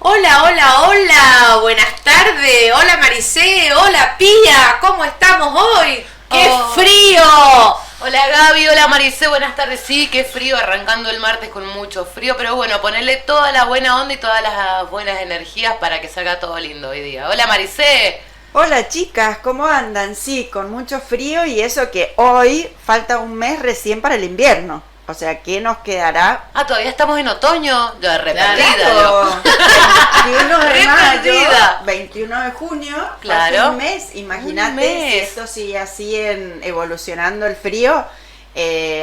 Hola, hola, hola, buenas tardes, hola Maricé, hola Pía, ¿cómo estamos hoy? ¡Qué frío! Hola Gaby, hola Maricé, buenas tardes. Sí, qué frío, arrancando el martes con mucho frío, pero bueno, ponerle toda la buena onda y todas las buenas energías para que salga todo lindo hoy día. Hola Maricé. Hola chicas, ¿cómo andan? Sí, con mucho frío y eso que hoy falta un mes recién para el invierno. O sea, ¿qué nos quedará? Ah, todavía estamos en otoño. Yo repetida, Claro, 21 de mayo, Repetida. 21 de junio, Claro. falta un mes. Imagínate Un mes. si esto sigue así evolucionando el frío,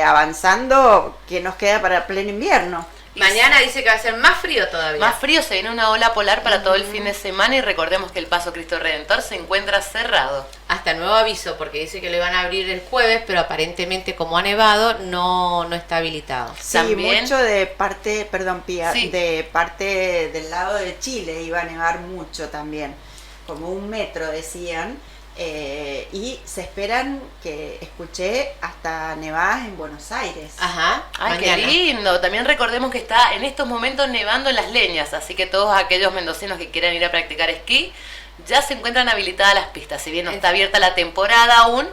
avanzando, ¿qué nos queda para pleno invierno? Mañana dice que va a ser más frío todavía. Más frío, se viene una ola polar para todo el fin de semana y recordemos que el Paso Cristo Redentor se encuentra cerrado. Hasta nuevo aviso, porque dice que lo iban a abrir el jueves, pero aparentemente como ha nevado, no está habilitado. Sí, También- mucho de parte, perdón Pía, Sí. de parte del lado de Chile iba a nevar mucho también, como 1 metro decían, y se esperan, que escuché, hasta nevadas en Buenos Aires. Ajá, Ay, mañana. qué lindo. También recordemos que está en estos momentos nevando en Las Leñas, así que todos aquellos mendocinos que quieran ir a practicar esquí, ya se encuentran habilitadas las pistas. Si bien no está abierta la temporada aún,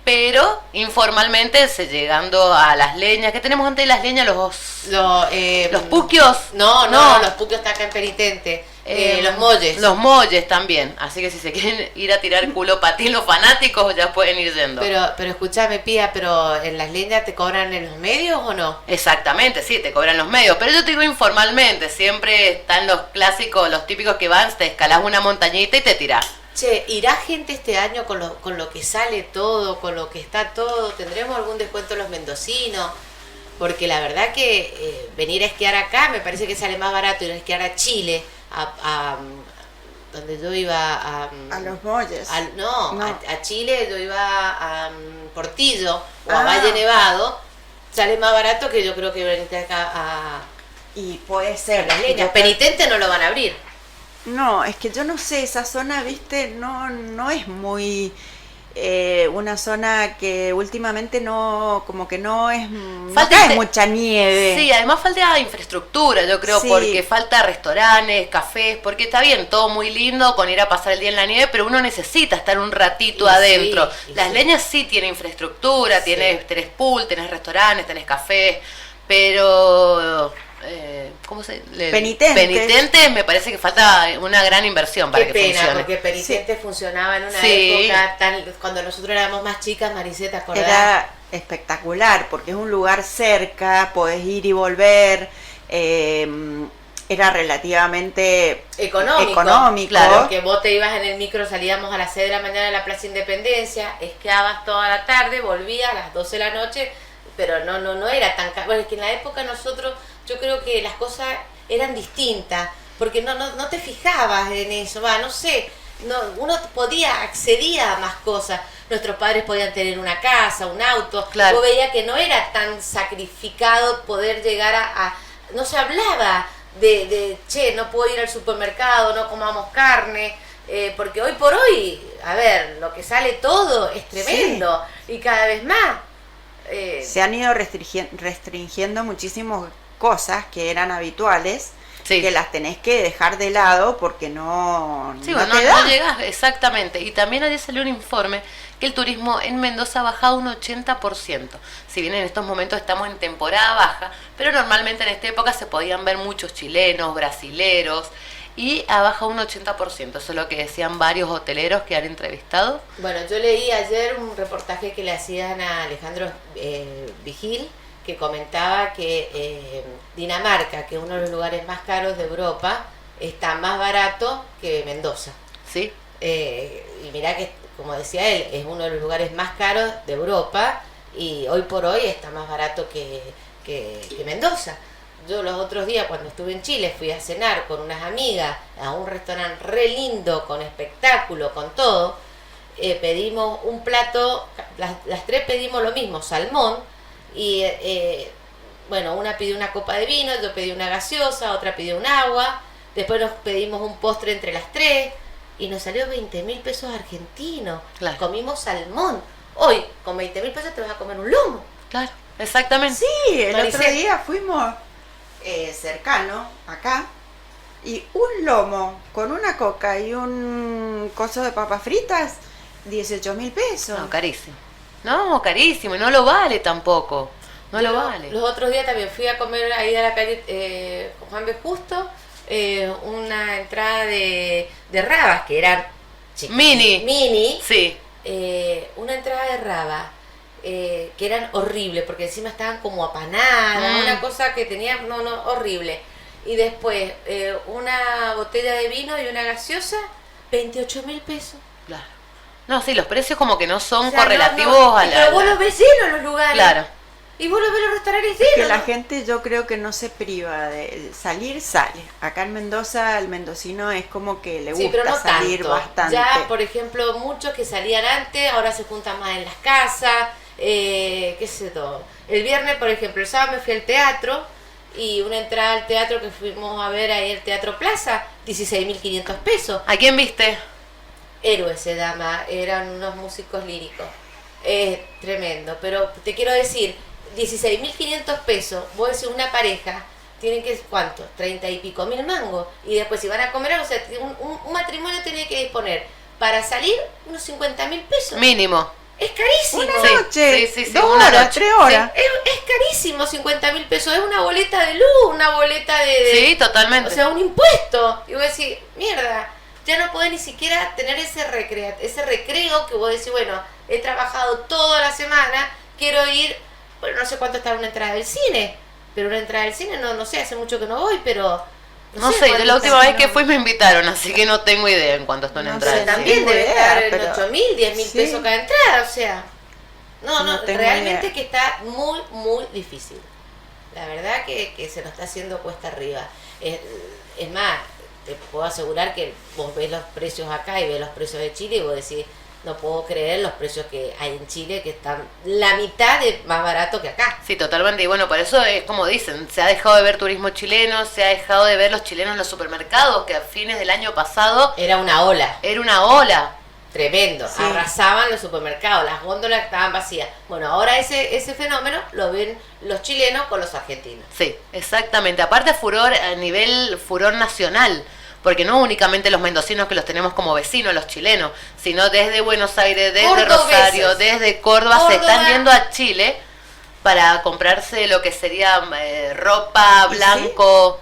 pero informalmente llegando a Las Leñas. ¿Qué tenemos antes de Las Leñas? Los puquios. No, No. los puquios están acá en Penitente. Los molles. Los molles también. Así que si se quieren ir a tirar culo patín los fanáticos, ya pueden ir yendo. Pero escúchame, Pía, pero ¿en las leñas te cobran en los medios o no? Exactamente, sí, te cobran los medios, pero yo te digo informalmente, siempre están los clásicos, los típicos que van, te escalás una montañita y te tirás. Che, ¿irá gente este año con lo que sale todo, con lo que está todo? ¿Tendremos algún descuento los mendocinos? Porque la verdad que venir a esquiar acá me parece que sale más barato ir a esquiar a Chile, donde yo iba A los molles. no. No. A Chile yo iba a Portillo o a Ah. Valle Nevado, sale más barato que yo creo que venir acá Y puede a ser. las leñas. Penitente no lo van a abrir. No, es que yo no sé, esa zona, viste, no es muy una zona que últimamente no, como que no es, no Falta cae este- mucha nieve. Sí, además falta infraestructura, yo creo, Sí. porque falta restaurantes, cafés, porque está bien, todo muy lindo con ir a pasar el día en la nieve, pero uno necesita estar un ratito Y adentro. sí, y Las sí. Leñas sí tienen infraestructura, Sí. tenés pool, tenés restaurantes, tenés cafés, pero... ¿cómo se Penitentes me parece que falta una gran inversión para Qué que pena, funcione. porque Penitente funcionaba en una Sí. época cuando nosotros éramos más chicas, Maricé, ¿te acordás? Era espectacular porque es un lugar cerca, podés ir y volver, era relativamente Económico, claro. que vos te ibas en el micro, salíamos a las 6 de la mañana a la Plaza Independencia, esquiabas toda la tarde, volvías a las 12 de la noche, pero no era tan caro. Bueno, es que en la época nosotros, yo creo que las cosas eran distintas, porque no te fijabas en eso, no sé, uno accedía a más cosas. Nuestros padres podían tener una casa, un auto, Claro. vos veías que no era tan sacrificado poder llegar no se hablaba che, no puedo ir al supermercado, no comamos carne, porque hoy por hoy, a ver, lo que sale todo es tremendo, y cada vez más. se han ido restringiendo muchísimas cosas que eran habituales, Sí. que las tenés que dejar de lado porque no, Sí, no bueno, te no da. llegás, exactamente. Y también ayer salió un informe que el turismo en Mendoza ha bajado un 80%. Si bien en estos momentos estamos en temporada baja, pero normalmente en esta época se podían ver muchos chilenos, brasileros, y ha bajado un 80%. Eso es lo que decían varios hoteleros que han entrevistado. Bueno, yo leí ayer un reportaje que le hacían a Alejandro Vigil, que comentaba que Dinamarca, que es uno de los lugares más caros de Europa, está más barato que Mendoza. ¿Sí? Y mirá que, como decía él, es uno de los lugares más caros de Europa y hoy por hoy está más barato que Mendoza. Yo los otros días cuando estuve en Chile fui a cenar con unas amigas a un restaurante re lindo, con espectáculo, con todo. Pedimos un plato, las tres pedimos lo mismo, salmón, y bueno, una pidió una copa de vino, yo pedí una gaseosa, otra pidió un agua, después nos pedimos un postre entre las tres y nos salió 20.000 pesos argentinos. Claro. Comimos salmón. Hoy, con 20.000 pesos te vas a comer un lomo. Claro, exactamente. Sí, el Maricel. otro día fuimos cercano acá Y un lomo con una coca y un coso de papas fritas, 18.000 pesos. No, carísimo. No, carísimo, y no lo vale tampoco. No lo vale. Los otros días también fui a comer ahí a la calle Juan B. Justo, una entrada de rabas, que eran mini, Sí. una entrada de rabas, que eran horribles, porque encima estaban como apanadas, una cosa que tenía, horrible. Y después, una botella de vino y una gaseosa, 28.000 pesos. Claro. No, sí, los precios como que no son O sea, correlativos a la... Pero vos los ves llenos los lugares. Claro. Y vos los ves los restaurantes Que llenos. la gente, yo creo que no se priva de salir, sale. Acá en Mendoza, el mendocino es como que le gusta pero no salir tanto. bastante. Ya, por ejemplo, muchos que salían antes, ahora se juntan más en las casas, qué sé todo. El viernes, por ejemplo, el sábado me fui al teatro, y una entrada al teatro que fuimos a ver ahí el Teatro Plaza, 16.500 pesos. ¿A quién viste? Héroes se llama, eran unos músicos líricos. Tremendo, pero te quiero decir, 16.500 pesos, vos decís una pareja, tienen que, ¿cuánto? 30 y pico mil mangos. Y después si van a comer algo, o sea, un matrimonio tiene que disponer para salir unos 50.000 pesos. Mínimo. Es carísimo. Una noche, sí, 2 una horas, noche. 3 horas. Es carísimo 50.000 pesos, es una boleta de luz, una boleta de Sí, totalmente. o sea, un impuesto. Y vos decís, mierda, ya no podés ni siquiera tener ese recreo que vos decís, bueno, he trabajado toda la semana, quiero ir, bueno, no sé cuánto está una entrada del cine, pero una entrada del cine, no sé, hace mucho que no voy, pero... No sé, yo la última vez que fui me invitaron, así que no tengo idea en cuánto está una No entrada. sé, También tengo debe idea, estar en pero- 8.000, 10.000 Sí. pesos cada entrada, o sea... No, tengo realmente idea. que está muy, muy difícil. La verdad que se nos está haciendo cuesta arriba. Es más, te puedo asegurar que vos ves los precios acá y ves los precios de Chile y vos decís, no puedo creer los precios que hay en Chile, que están la mitad de más barato que acá. Sí, totalmente. Y bueno, por eso es como dicen, se ha dejado de ver turismo chileno, se ha dejado de ver los chilenos en los supermercados, que a fines del año pasado Era una ola, era una ola. tremendo. Sí. Arrasaban los supermercados, las góndolas estaban vacías. Bueno, ahora ese fenómeno lo ven los chilenos con los argentinos. Sí, exactamente. Aparte furor a nivel furor nacional, porque no únicamente los mendocinos que los tenemos como vecinos, los chilenos, sino desde Buenos Aires, desde Cordobeses. Rosario, desde Córdoba, se Córdoba. están yendo a Chile para comprarse lo que sería ropa, ¿Y sí? blanco.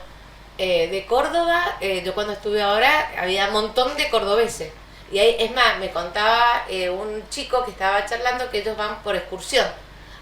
De Córdoba, yo cuando estuve ahora, había un montón de cordobeses. Y ahí, es más, me contaba un chico que estaba charlando que ellos van por excursión.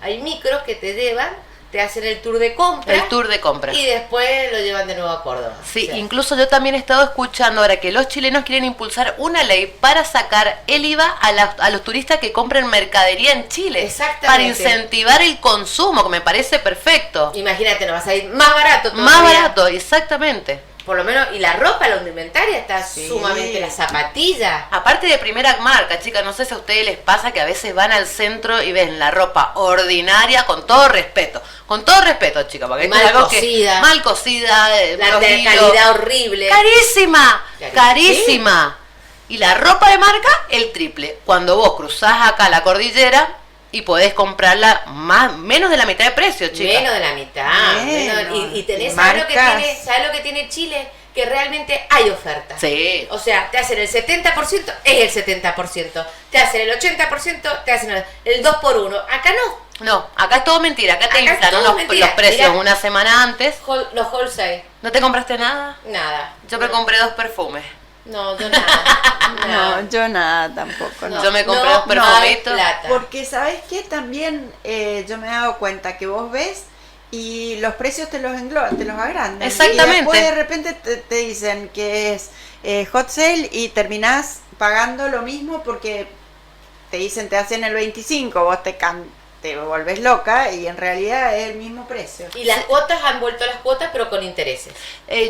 Hay micros que te llevan, te hacen el tour de compra. El tour de compra. Y después lo llevan de nuevo a Córdoba. Sí, O sea, incluso yo también he estado escuchando ahora que los chilenos quieren impulsar una ley para sacar el IVA a los turistas que compren mercadería en Chile. Exactamente. Para incentivar el consumo, que me parece perfecto. imagínate, nos va a salir más barato todavía. Más barato, exactamente. Por lo menos, y la ropa, la indumentaria está Sí. sumamente, las zapatillas. Aparte de primera marca, chicas, no sé si a ustedes les pasa que a veces van al centro y ven la ropa ordinaria, con todo respeto, chicas, porque esto Mal es algo cocida. mal cocida, La los de hilos. calidad horrible. Carísima, Cari- carísima. Y la ropa de marca, el triple. Cuando vos cruzás acá la cordillera y podés comprarla menos de la mitad de precio, chicas. Menos de la mitad. Menos. Y tenés, Y ¿sabes marcas. ¿sabes lo que tiene Chile? Que realmente hay oferta. Sí. O sea, te hacen el 70%, es el 70%. Te hacen el 80%, te hacen el 2x1. Acá no. No, acá es todo mentira. Acá te Acá es inflan todo los mentira. precios Mirá. una semana antes. Los wholesale, ¿No te compraste nada? nada. Yo me compré 2 perfumes. No, yo nada. Nada. No, yo nada tampoco. No. Yo me compré No, 2 no hay perfumitos. plata. Porque sabes que también yo me he dado cuenta que vos ves y los precios te los engloban, te los agrandan. Exactamente. Y después de repente te dicen que es hot sale y terminás pagando lo mismo porque te dicen te hacen el 25, vos te volvés loca y en realidad es el mismo precio. Y las cuotas han vuelto a las cuotas, pero con intereses.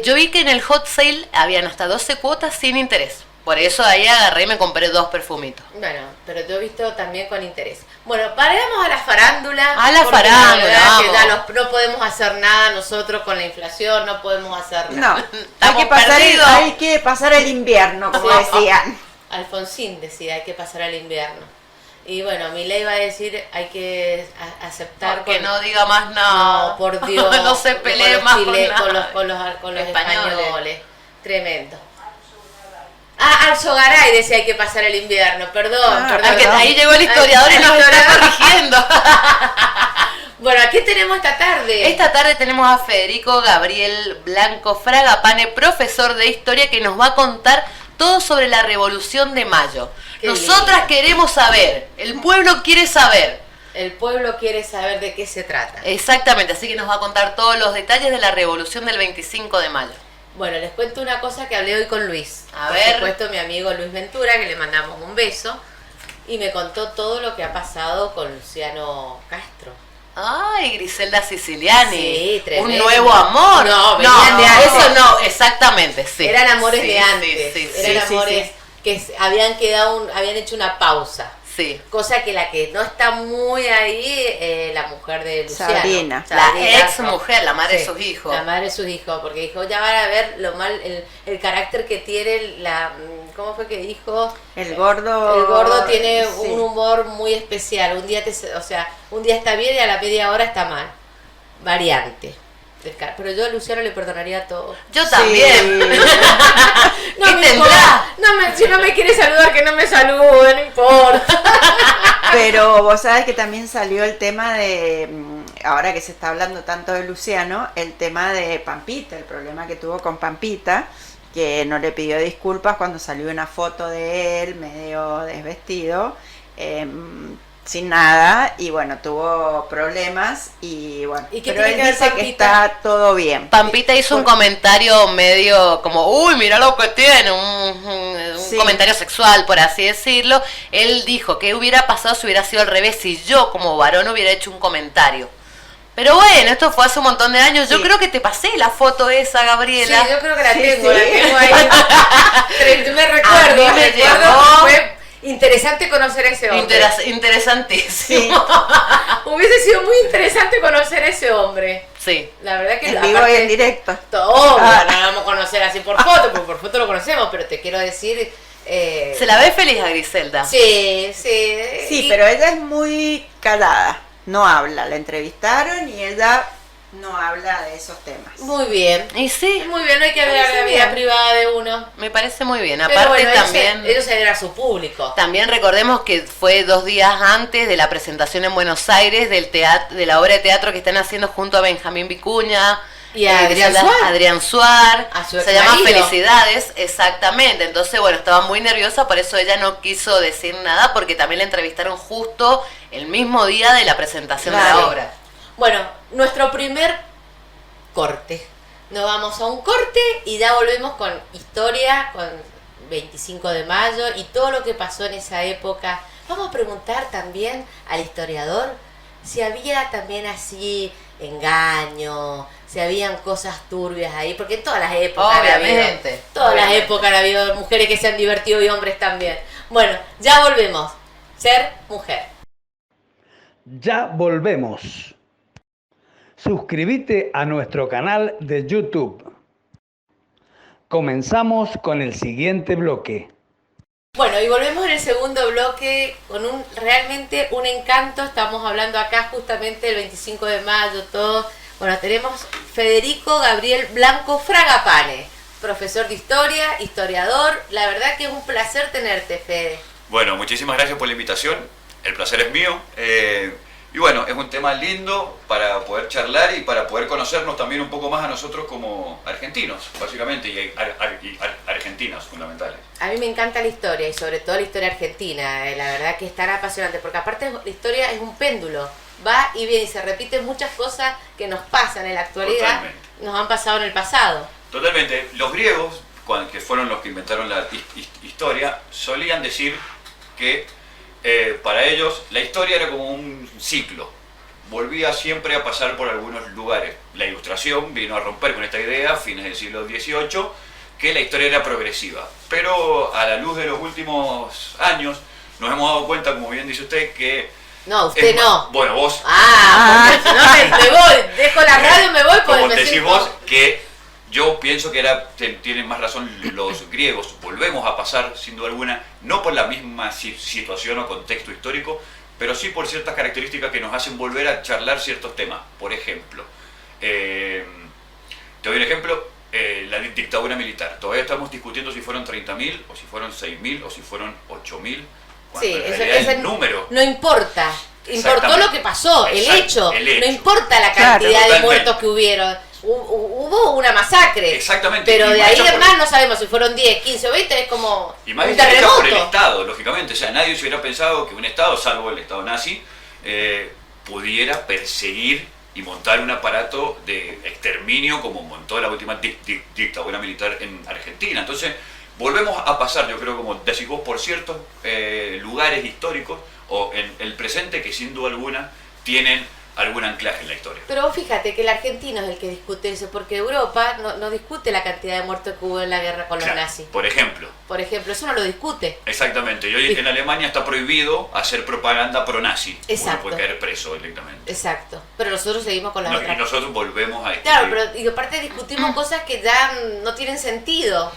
Yo vi que en el hot sale habían hasta 12 cuotas sin interés. Por eso ahí agarré y me compré 2 perfumitos. Bueno, pero yo he visto también con interés. Bueno, paremos a la farándula. A la porque farándula, verdad que ya vamos. no podemos hacer nada nosotros con la inflación, no podemos hacer nada. No, Estamos perdidos. hay que pasar el invierno, como Sí. decían. Alfonsín decía, hay que pasar al invierno. Y bueno, Milei va a decir, hay que aceptar... Que con- no diga más nada. No, por Dios. No se pelee más con nada. con los Españoles. españoles. Tremendo. Alzogaray decía hay que pasar el invierno, perdón. Ahí llegó el historiador y nos está corrigiendo. Bueno, ¿qué tenemos esta tarde? Esta tarde tenemos a Federico Gabriel Blanco Fragapane, profesor de historia, que nos va a contar todo sobre la Revolución de Mayo. Nosotras queremos saber, el pueblo quiere saber. El pueblo quiere saber de qué se trata. Exactamente, así que nos va a contar todos los detalles de la Revolución del 25 de mayo. Bueno, les cuento una cosa que hablé hoy con Luis. Por supuesto, mi amigo Luis Ventura, que le mandamos un beso, y me contó todo lo que ha pasado con Luciano Castro. Ay, Griselda Siciliani. Sí, tremendo. Un nuevo amor. No, venían de antes. Eso no, exactamente, sí. Eran amores de antes. Sí, eran amores que habían hecho una pausa. Sí. Cosa que la que no está muy ahí, la mujer de Luciano. Sabrina. La ex mujer, la madre de sus hijos. La madre de sus hijos, porque dijo, ya van a ver lo mal, el carácter que tiene ¿cómo fue que dijo? El gordo. El gordo tiene un humor muy especial. Un día está bien y a la media hora está mal. Variante. Pero yo a Luciano le perdonaría todo. Yo también. No me importa. Si no me quiere saludar, que no me salude, no importa. Pero vos sabés que también salió el tema de, ahora que se está hablando tanto de Luciano, el tema de Pampita, el problema que tuvo con Pampita, que no le pidió disculpas cuando salió una foto de él medio desvestido, sin nada, y bueno, tuvo problemas y bueno, pero él dice que está todo bien. Pampita hizo un comentario medio como, uy, mira lo que tiene, un comentario sexual, por así decirlo. Él dijo que hubiera pasado si hubiera sido al revés, si yo como varón hubiera hecho un comentario. Pero bueno, esto fue hace un montón de años. Yo creo que te pasé la foto esa, Gabriela. Sí, yo creo que la tengo ahí. Me recuerdo, fue interesante conocer a ese hombre. Interesantísimo. Hubiese sido muy interesante conocer a ese hombre. Sí. La verdad que en vivo y en directo. No vamos a conocer así por foto, porque por foto lo conocemos, pero te quiero decir... Se la ve feliz a Griselda. Sí. Sí, pero ella es muy calada. No habla, la entrevistaron y ella no habla de esos temas. Muy bien. Y sí. Muy bien, no hay que hablar de la vida privada de uno. Me parece muy bien. Pero aparte bueno, también... ellos eran a su público. También recordemos que fue 2 días antes de la presentación en Buenos Aires de la obra de teatro que están haciendo junto a Benjamín Vicuña y a Adrián Suar. Se llama Felicidades, exactamente. Entonces, bueno, estaba muy nerviosa, por eso ella no quiso decir nada, porque también la entrevistaron justo el mismo día de la presentación de la obra. Bueno, nuestro primer corte. Nos vamos a un corte y ya volvemos con historia, con 25 de mayo y todo lo que pasó en esa época. Vamos a preguntar también al historiador si había también así engaño, si habían cosas turbias ahí, porque en todas las épocas obviamente, las épocas ha habido mujeres que se han divertido y hombres también. Bueno, ya volvemos. Ser mujer. Ya volvemos. Suscríbete a nuestro canal de YouTube. Comenzamos con el siguiente bloque. Bueno, y volvemos en el segundo bloque con realmente un encanto. Estamos hablando acá justamente del 25 de mayo, todo. Bueno, tenemos Federico Gabriel Blanco Fragapane, profesor de historia, historiador. La verdad que es un placer tenerte, Fede. Bueno, muchísimas gracias por la invitación. El placer es mío. Y bueno, es un tema lindo para poder charlar y para poder conocernos también un poco más a nosotros como argentinos, básicamente, y argentinas fundamentales. A mí me encanta la historia y sobre todo la historia argentina. La verdad que es tan apasionante, porque aparte la historia es un péndulo. Va y viene y se repiten muchas cosas que nos pasan en la actualidad, totalmente. Nos han pasado en el pasado. Totalmente. Los griegos, que fueron los que inventaron la historia, solían decir que para ellos la historia era como un ciclo, volvía siempre a pasar por algunos lugares. La Ilustración vino a romper con esta idea a fines del siglo XVIII, que la historia era progresiva. Pero a la luz de los últimos años nos hemos dado cuenta, como bien dice usted, que... No, usted no. Bueno, vos... Porque si no me voy, dejo la radio y me voy. Como decís vos, que yo pienso que tienen más razón los griegos. Volvemos a pasar, sin duda alguna, no por la misma situación o contexto histórico, pero sí por ciertas características que nos hacen volver a charlar ciertos temas. Por ejemplo, te doy un ejemplo, la dictadura militar. Todavía estamos discutiendo si fueron 30.000 o si fueron 6.000 o si fueron 8.000. Sí, en eso, realidad el número. no importa. Importó Exactamente. lo que pasó, el hecho. El hecho. No importa la Claro, cantidad de totalmente. muertos que hubieron. Hubo una masacre. Exactamente. Pero Y de más ahí hecha en por- más no sabemos si fueron 10, 15 o 20, es como Y más un hecha por el terremoto. Estado, lógicamente. O sea, nadie se hubiera pensado que un Estado, salvo el Estado nazi, pudiera perseguir y montar un aparato de exterminio como montó la última dictadura militar en Argentina. Entonces, volvemos a pasar, yo creo, como decís vos, por ciertos lugares históricos o en el presente que sin duda alguna tienen algún anclaje en la historia. Pero vos fíjate que el argentino es el que discute eso, porque Europa no discute la cantidad de muertos que hubo en la guerra con los Claro, nazis. por ejemplo. Por ejemplo, eso no lo discute. Exactamente. Y hoy en Alemania está prohibido hacer propaganda pro-nazi. Exacto. Uno puede caer preso directamente. Exacto. Pero nosotros seguimos con las No, otras. y nosotros volvemos a discutir. Claro, pero y aparte discutimos cosas que ya no tienen sentido.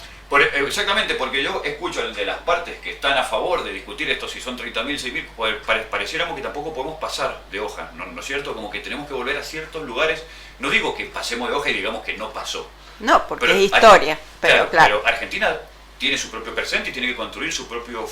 Exactamente, porque yo escucho el de las partes que están a favor de discutir esto, si son 30.000, 6.000, pues pareciéramos que tampoco podemos pasar de hoja, ¿no es cierto? Como que tenemos que volver a ciertos lugares. No digo que pasemos de hoja y digamos que no pasó. No, porque Pero es historia, pero claro. Pero Argentina tiene su propio presente y tiene que construir su propio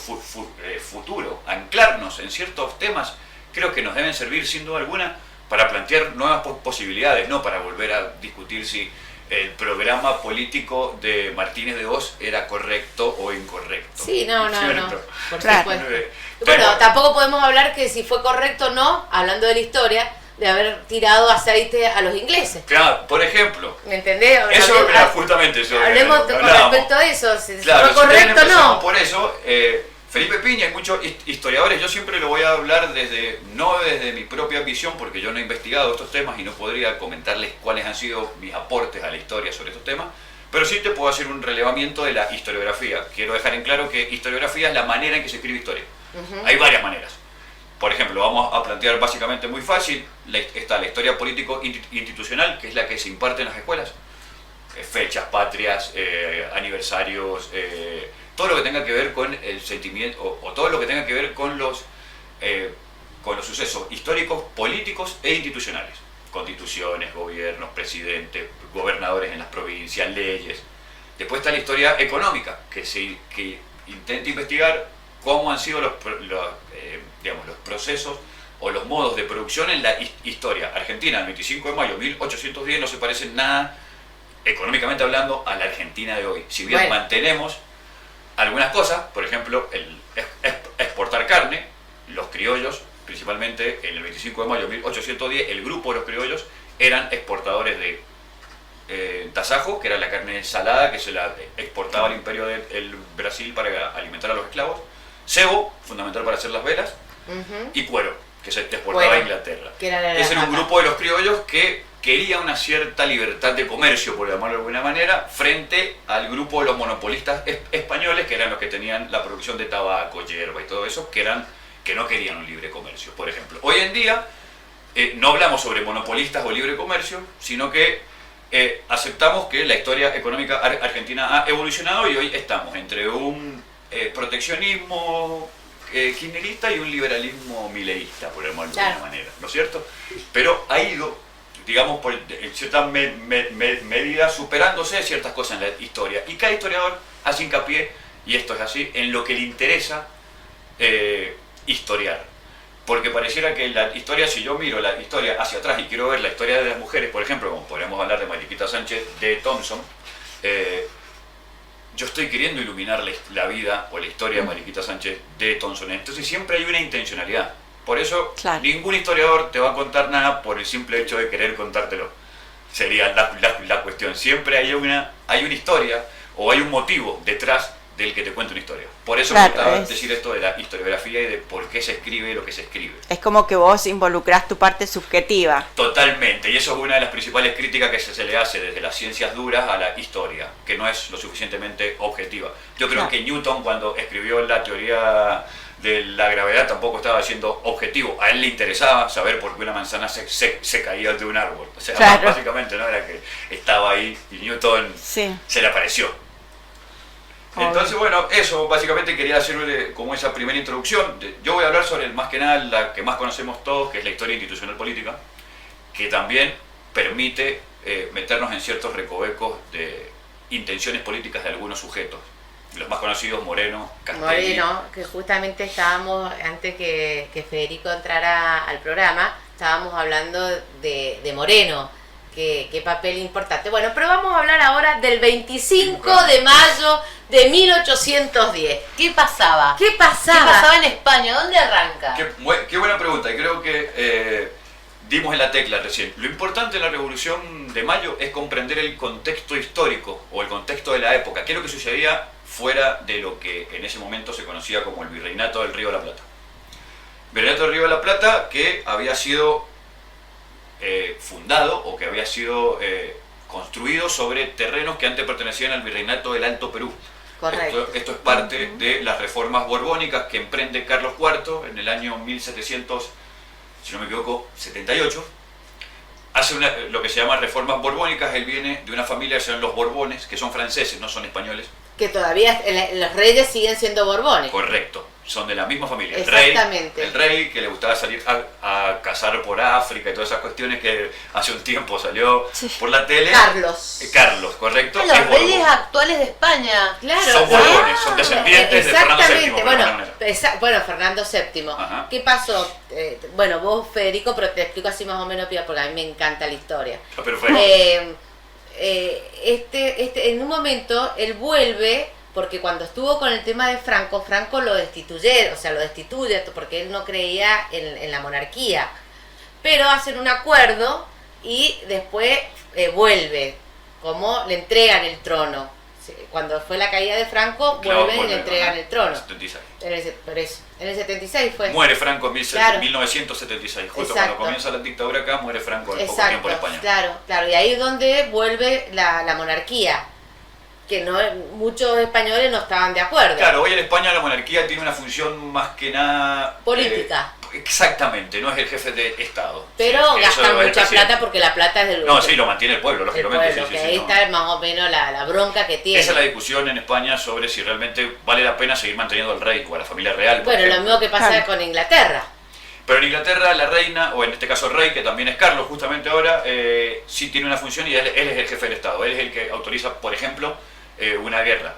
futuro. Anclarnos en ciertos temas creo que nos deben servir sin duda alguna para plantear nuevas posibilidades, no para volver a discutir si el programa político de Martínez de Oz era correcto o incorrecto. Sí, no. ¿Cierto? Por Claro. supuesto. Eh, Bueno, pero- tampoco podemos hablar que si fue correcto o no, hablando de la historia, de haber tirado aceite a los ingleses. Claro, por ejemplo, ¿Me entendés? eso Hablemos- era justamente eso. Hablemos con hablábamos. respecto a eso, si Claro, fue si ustedes correcto o empezamos no. por eso, Felipe Piña y muchos historiadores, yo siempre lo voy a hablar no desde mi propia visión, porque yo no he investigado estos temas y no podría comentarles cuáles han sido mis aportes a la historia sobre estos temas, pero sí te puedo hacer un relevamiento de la historiografía. Quiero dejar en claro que historiografía es la manera en que se escribe historia. Hay varias maneras. Por ejemplo, vamos a plantear básicamente muy fácil, está la historia político-institucional, que es la que se imparte en las escuelas. Fechas, patrias, aniversarios, todo lo que tenga que ver con el sentimiento, o todo lo que tenga que ver con los sucesos históricos, políticos e institucionales. Constituciones, gobiernos, presidentes, gobernadores en las provincias, leyes. Después está la historia económica, que intenta investigar cómo han sido los procesos o los modos de producción en la historia. Argentina, el 25 de mayo de 1810, no se parece en nada, económicamente hablando, a la Argentina de hoy. Si bien Bueno. mantenemos algunas cosas, por ejemplo, el exportar carne, los criollos, principalmente en el 25 de mayo de 1810, el grupo de los criollos eran exportadores de tasajo, que era la carne salada que se la exportaba al imperio del Brasil para alimentar a los esclavos, cebo, fundamental para hacer las velas, Ujú. y cuero, que se exportaba a Cuero, Inglaterra. que era la Ese era un vaca. grupo de los criollos que quería una cierta libertad de comercio, por llamarlo de alguna manera, frente al grupo de los monopolistas españoles, que eran los que tenían la producción de tabaco, hierba y todo eso, que no querían un libre comercio, por ejemplo. Hoy en día no hablamos sobre monopolistas o libre comercio, sino que aceptamos que la historia económica argentina ha evolucionado y hoy estamos entre un proteccionismo kirchnerista y un liberalismo mileísta, por llamarlo de alguna manera, ¿no es cierto? Pero ha ido, digamos, en cierta medida superándose ciertas cosas en la historia, y cada historiador hace hincapié, y esto es así, en lo que le interesa historiar. Porque pareciera que la historia, si yo miro la historia hacia atrás y quiero ver la historia de las mujeres, por ejemplo, como podríamos hablar de Mariquita Sánchez de Thompson, yo estoy queriendo iluminar la vida o la historia de Mariquita Sánchez de Thompson. Entonces siempre hay una intencionalidad. Por eso Claro. ningún historiador te va a contar nada por el simple hecho de querer contártelo. Sería la cuestión. Siempre hay una historia o hay un motivo detrás del que te cuenta una historia. Por eso Claro, me gustaba es- decir esto de la historiografía y de por qué se escribe lo que se escribe. Es como que vos involucrás tu parte subjetiva. Totalmente, y eso es una de las principales críticas que se le hace desde las ciencias duras a la historia, que no es lo suficientemente objetiva. Yo creo No. que Newton, cuando escribió la teoría de la gravedad, tampoco estaba siendo objetivo. A él le interesaba saber por qué una manzana se caía de un árbol. O sea, Claro. básicamente no era que estaba ahí y Newton Sí. se le apareció. Obvio. Entonces, bueno, eso básicamente quería hacerle como esa primera introducción. Yo voy a hablar sobre, más que nada, la que más conocemos todos, que es la historia institucional política, que también permite meternos en ciertos recovecos intenciones políticas de algunos sujetos. Los más conocidos, Moreno, Castelli. Moreno, que justamente estábamos, antes que Federico entrara al programa, estábamos hablando de Moreno, qué papel importante. Bueno, pero vamos a hablar ahora del 25 de mayo de 1810. ¿Qué pasaba? ¿Qué ¿Qué pasaba? pasaba en España? ¿Dónde arranca? Qué buena pregunta, y creo que dimos en la tecla recién. Lo importante de la Revolución de Mayo es comprender el contexto histórico o el contexto de la época, qué es lo que sucedía fuera de lo que en ese momento se conocía como el Virreinato del Río de la Plata. Virreinato del Río de la Plata, que había sido fundado o que había sido construido sobre terrenos que antes pertenecían al Virreinato del Alto Perú. Correcto. Esto es parte de las reformas borbónicas que emprende Carlos IV en el año 1700, si no me equivoco, 78. Hace lo que se llama reformas borbónicas. Él viene de una familia que se llaman los Borbones, que son franceses, no son españoles. Que todavía los reyes siguen siendo borbones. Correcto, son de la misma familia. Exactamente. El rey que le gustaba salir a cazar por África y todas esas cuestiones que hace un tiempo salió por la tele. Carlos. Carlos, correcto. Los es reyes Borbón. actuales de España. Claro. Son borbones, son descendientes de Fernando VII. Exactamente. por alguna manera. Bueno, Fernando VII. Ajá. ¿Qué pasó? Bueno, vos, Federico, pero te explico así más o menos, porque a mí me encanta la historia. Perfecto. En un momento él vuelve porque cuando estuvo con el tema de Franco, Franco lo destituye porque él no creía en la monarquía, pero hacen un acuerdo y después vuelve, como le entregan el trono. Cuando fue la caída de Franco, vuelven y le entregan el trono. 76. En el 76 fue. Muere Franco en Claro. 1976, justo Exacto. cuando comienza la dictadura acá, muere Franco en poco Exacto, tiempo en España. claro, y ahí es donde vuelve la monarquía, que no muchos españoles no estaban de acuerdo. Claro, hoy en España la monarquía tiene una función más que nada... Política. Exactamente, no es el jefe de Estado. Pero Eso gastan es el mucha presidente. plata porque la plata es del No, sí, lo mantiene el pueblo, el lógicamente. pueblo, sí, que sí, ahí no. está más o menos la bronca que tiene. Esa es la discusión en España sobre si realmente vale la pena seguir manteniendo al rey o a la familia real. por Bueno, lo ejemplo. mismo que pasa Claro. con Inglaterra. Pero en Inglaterra la reina, o en este caso el rey, que también es Carlos justamente ahora, sí tiene una función y él es el jefe del Estado. Él es el que autoriza, por ejemplo, una guerra.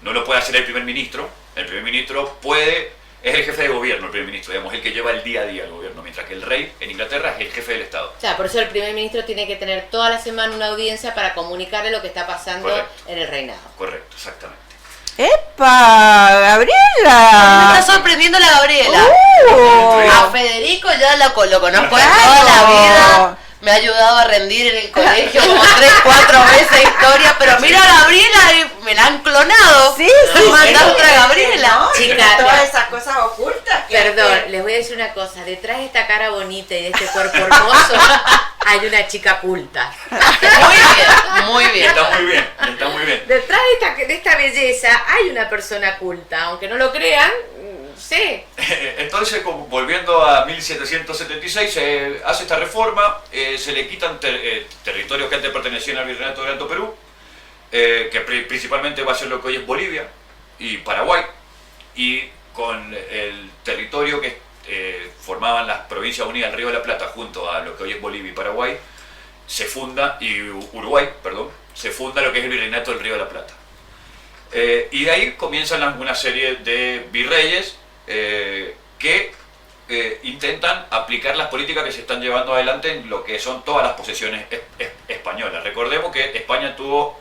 No lo puede hacer el primer ministro. El primer ministro es el jefe de gobierno, el primer ministro, digamos, el que lleva el día a día al gobierno, mientras que el rey en Inglaterra es el jefe del Estado. O sea, por eso el primer ministro tiene que tener toda la semana una audiencia para comunicarle lo que está pasando Correcto. en el reinado. Correcto, exactamente. ¡Epa! Me ¡Gabriela! está sorprendiendo la Gabriela. ¡Uh! A Federico ya lo conozco de Claro. toda la vida. Me ha ayudado a rendir en el colegio como 3, 4 veces historia. Pero mira a Gabriela, me la han clonado. Sí, Me sí, mandaron sí. otra Gabriela. ¿No? Chica, Todas la- esas cosas ocultas. que- Perdón, les voy a decir una cosa. Detrás de esta cara bonita y de este cuerpo hermoso hay una chica culta. Muy bien, muy bien. Está muy bien, está muy bien. Detrás de esta belleza hay una persona culta. Aunque no lo crean, sí. Entonces, volviendo a 1776, se hace esta reforma, se le quitan territorios que antes pertenecían al Virreinato del Alto Perú, que principalmente va a ser lo que hoy es Bolivia y Paraguay, y con el territorio que formaban las Provincias Unidas del Río de la Plata junto a lo que hoy es Bolivia y Paraguay, se funda, y Uruguay, perdón, se funda lo que es el Virreinato del Río de la Plata. Y de ahí comienzan una serie de virreyes que intentan aplicar las políticas que se están llevando adelante en lo que son todas las posesiones españolas. Recordemos que España tuvo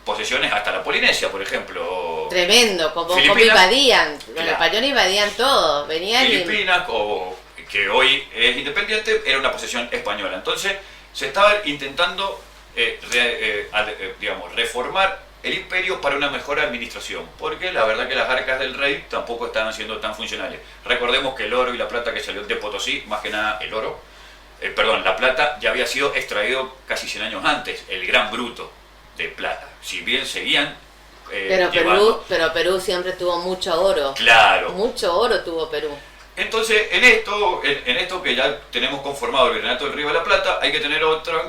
posesiones hasta la Polinesia, por ejemplo. Tremendo, como Filipinas. invadían. Los Claro. españoles invadían todo. Venían y... Filipinas, que hoy es independiente, era una posesión española. Entonces se estaba intentando digamos, reformar el imperio para una mejor administración, porque la verdad que las arcas del rey tampoco estaban siendo tan funcionales. Recordemos que el oro y la plata que salió de Potosí, más que nada el oro, la plata ya había sido extraído casi 100 años antes, el gran bruto de plata. Si bien seguían Pero Perú siempre tuvo mucho oro. Claro. Mucho oro tuvo Perú. Entonces, en esto que ya tenemos conformado el Virreinato del Río de la Plata, hay que tener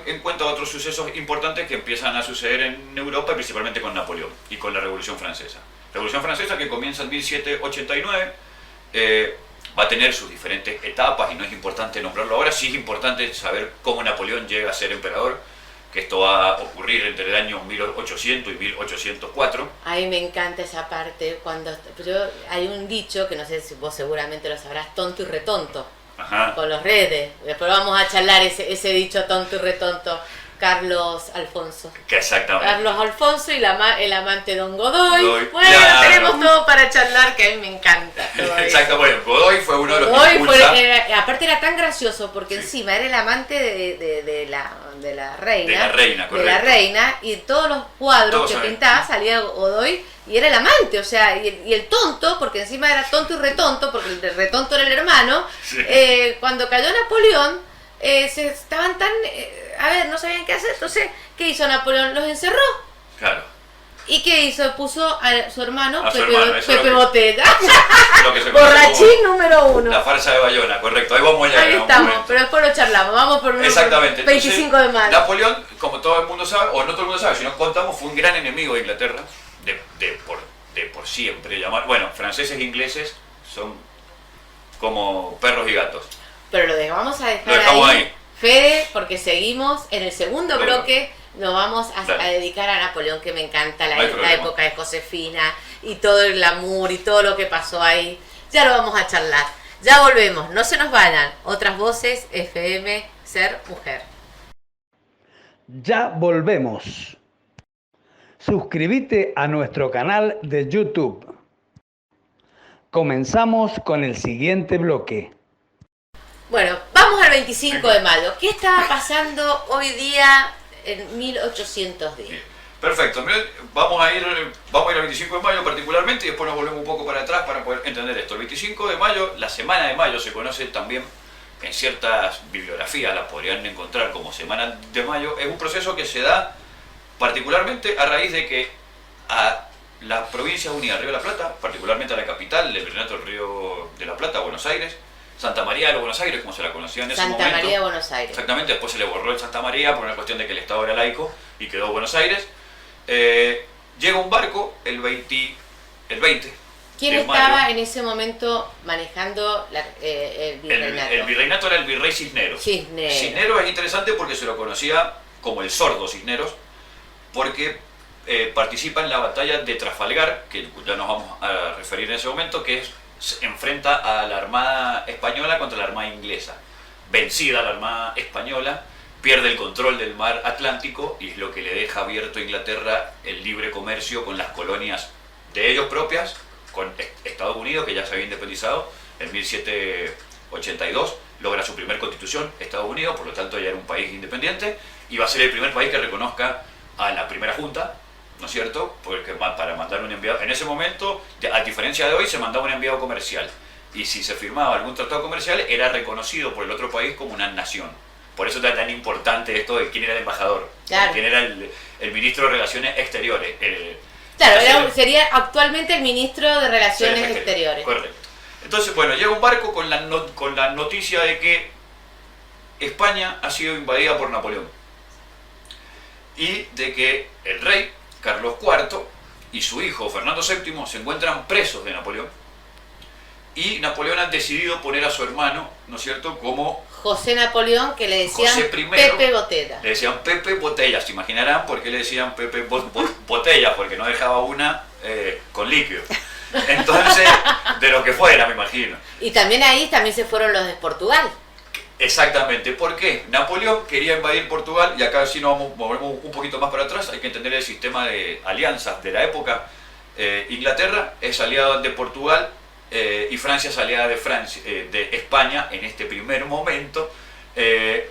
en cuenta otros sucesos importantes que empiezan a suceder en Europa, y principalmente con Napoleón y con la Revolución Francesa. La Revolución Francesa, que comienza en 1789, va a tener sus diferentes etapas, y no es importante nombrarlo ahora. Sí es importante saber cómo Napoleón llega a ser emperador, que esto va a ocurrir entre el año 1800 y 1804. A mí me encanta esa parte, pero hay un dicho, que no sé si vos seguramente lo sabrás, tonto y retonto, Ajá. con los redes. Después vamos a charlar ese dicho tonto y retonto. Carlos Alfonso. Que exactamente. Carlos Alfonso y el amante Don Godoy. Godoy, Bueno, claro. tenemos todo para charlar, que a mí me encanta todo eso. Exacto, bueno, Godoy fue uno de los que Godoy impulsa. aparte era tan gracioso porque Sí. encima era el amante de la reina. De la reina, de la correcto. reina, y todos los cuadros Todos que saben. pintaba salía Godoy y era el amante, o sea, y el tonto, porque encima era tonto y retonto, porque el retonto era el hermano. Sí. Cuando cayó Napoleón, estaban tan... no sabían qué hacer, entonces, ¿qué hizo Napoleón? Los encerró. Claro. ¿Y qué hizo? Puso a su hermano, A su Pepe, hermano, eso es Pepe lo que- Botella. Lo que se conoce Borrachín número como 1. la farsa de Bayona, correcto. Ahí vamos a llegar Ahí en un estamos, momento. pero después lo charlamos. Vamos por un Exactamente. 25 de mayo. Napoleón, como todo el mundo sabe, o no todo el mundo sabe, si nos contamos, fue un gran enemigo de Inglaterra, de por siempre. Bueno, franceses e ingleses son como perros y gatos. Pero vamos a dejar Lo dejamos ahí, ahí. Fede, porque seguimos en el segundo Bueno. bloque. Nos vamos a Dale. dedicar a Napoleón, que me encanta No hay la problema. época de Josefina y todo el glamour y todo lo que pasó ahí. Ya lo vamos a charlar. Ya volvemos, no se nos vayan. Otras voces, FM, Ser Mujer. Ya volvemos. Suscríbete a nuestro canal de YouTube. Comenzamos con el siguiente bloque. Bueno, vamos al 25 de mayo. ¿Qué estaba pasando hoy día en 1810? Bien. Perfecto. Miren, vamos a ir al 25 de mayo particularmente y después nos volvemos un poco para atrás para poder entender esto. El 25 de mayo, la Semana de Mayo, se conoce también en ciertas bibliografías, la podrían encontrar como Semana de Mayo. Es un proceso que se da particularmente a raíz de que a las provincias unidas, Río de la Plata, particularmente a la capital, el Virreinato del Río de la Plata, Buenos Aires, Santa María de los Buenos Aires, como se la conocía en ese Santa momento. María de Buenos Aires. Exactamente, después se le borró el Santa María por una cuestión de que el Estado era laico y quedó Buenos Aires. Llega un barco el 20 ¿Quién de estaba mayo. en ese momento manejando el virreinato? El virreinato era el virrey Cisneros. Cisneros. Cisneros es interesante porque se lo conocía como el sordo Cisneros, porque participa en la batalla de Trafalgar, que ya nos vamos a referir en ese momento, que se enfrenta a la Armada Española contra la Armada Inglesa. Vencida la Armada Española, pierde el control del mar Atlántico y es lo que le deja abierto a Inglaterra el libre comercio con las colonias de ellos propias, con Estados Unidos, que ya se había independizado en 1782, logra su primer constitución, Estados Unidos, por lo tanto ya era un país independiente, y va a ser el primer país que reconozca a la primera junta, ¿no es cierto? Porque para mandar un enviado, en ese momento, a diferencia de hoy, se mandaba un enviado comercial, y si se firmaba algún tratado comercial, era reconocido por el otro país como una nación. Por eso era tan importante esto de quién era el embajador, Claro. quién era el ministro de Relaciones Exteriores. Claro, sería actualmente el ministro de Relaciones Exteriores. Correcto. Entonces, bueno, llega un barco con la noticia de que España ha sido invadida por Napoleón y de que el rey Carlos IV y su hijo Fernando VII se encuentran presos de Napoleón, y Napoleón ha decidido poner a su hermano, ¿no es cierto?, como José Napoleón, que le decían José I. Pepe Botella. le decían Pepe Botella. Se imaginarán por qué le decían Pepe Botella, porque no dejaba una con líquido. Entonces, de lo que fuera, me imagino. Y también ahí se fueron los de Portugal. Exactamente. ¿Por qué? Napoleón quería invadir Portugal, y acá si nos movemos un poquito más para atrás, hay que entender el sistema de alianzas de la época. Inglaterra es aliada de Portugal, y Francia es aliada de España en este primer momento. Pero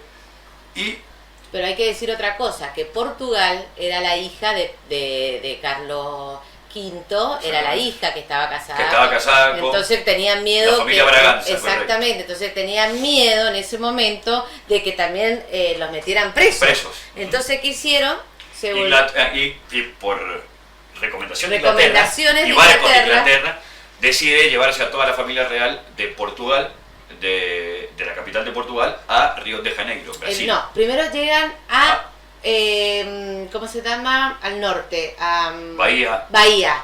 hay que decir otra cosa, que Portugal era la hija de Carlos V, era la hija que estaba casada. con Entonces tenían miedo la familia Braganza, exactamente, entonces tenían miedo en ese momento de que también los metieran presos. Entonces, ¿qué hicieron? Y por recomendaciones de Recomendaciones Inglaterra, y de barcos de Inglaterra, Inglaterra, decide llevarse a toda la familia real de Portugal, de la capital de Portugal, a Río de Janeiro, Brasil. no, primero llegan a, ¿cómo se llama? Al norte, a Bahía. Bahía,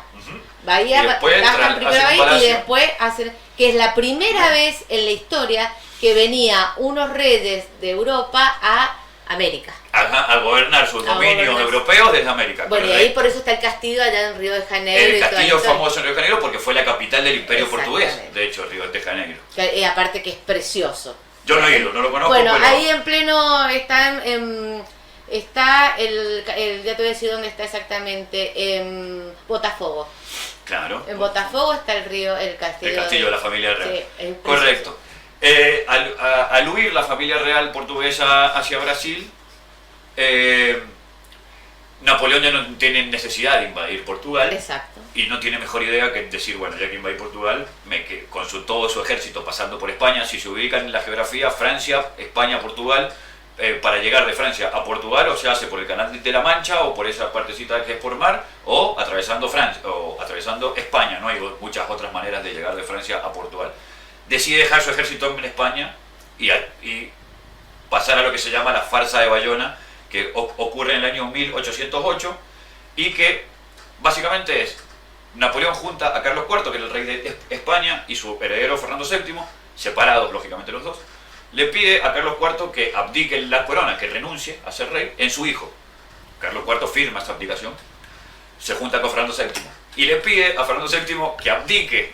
Y después bajan primero hacen un Bahía y palacio. después hacen, que es la primera vez en la historia que venía unos reyes de Europa a América. a gobernar sus A dominios gobernar. europeos desde América. Bueno, y Pero ahí por eso está el castillo allá en Río de Janeiro. el y toda la castillo historia. famoso en Río de Janeiro porque fue la capital del Imperio Portugués, Exactamente. de hecho, Río de Janeiro. Aparte que es precioso. Yo no he ido, no lo conozco, Bueno, pero ahí en pleno está ya te voy a decir dónde está exactamente, en Botafogo. claro. En Botafogo está el castillo. El castillo de la familia real. Sí, es precioso. Correcto. Al huir la familia real portuguesa hacia Brasil, Napoleón ya no tiene necesidad de invadir Portugal. Exacto. Y no tiene mejor idea que decir, bueno, ya que invadí Portugal, con todo su ejército pasando por España, si se ubican en la geografía, Francia, España, Portugal, para llegar de Francia a Portugal, o se hace por el Canal de la Mancha, o por esa partecita que es por mar, o atravesando Francia, o atravesando España, no hay muchas otras maneras de llegar de Francia a Portugal. Decide dejar su ejército en España y pasar a lo que se llama la farsa de Bayona, que ocurre en el año 1808, y que básicamente es Napoleón junta a Carlos IV, que era el rey de España, y su heredero Fernando VII, separados lógicamente los dos, le pide a Carlos IV que abdique la corona, que renuncie a ser rey en su hijo. Carlos IV firma esta abdicación, se junta con Fernando VII y le pide a Fernando VII que abdique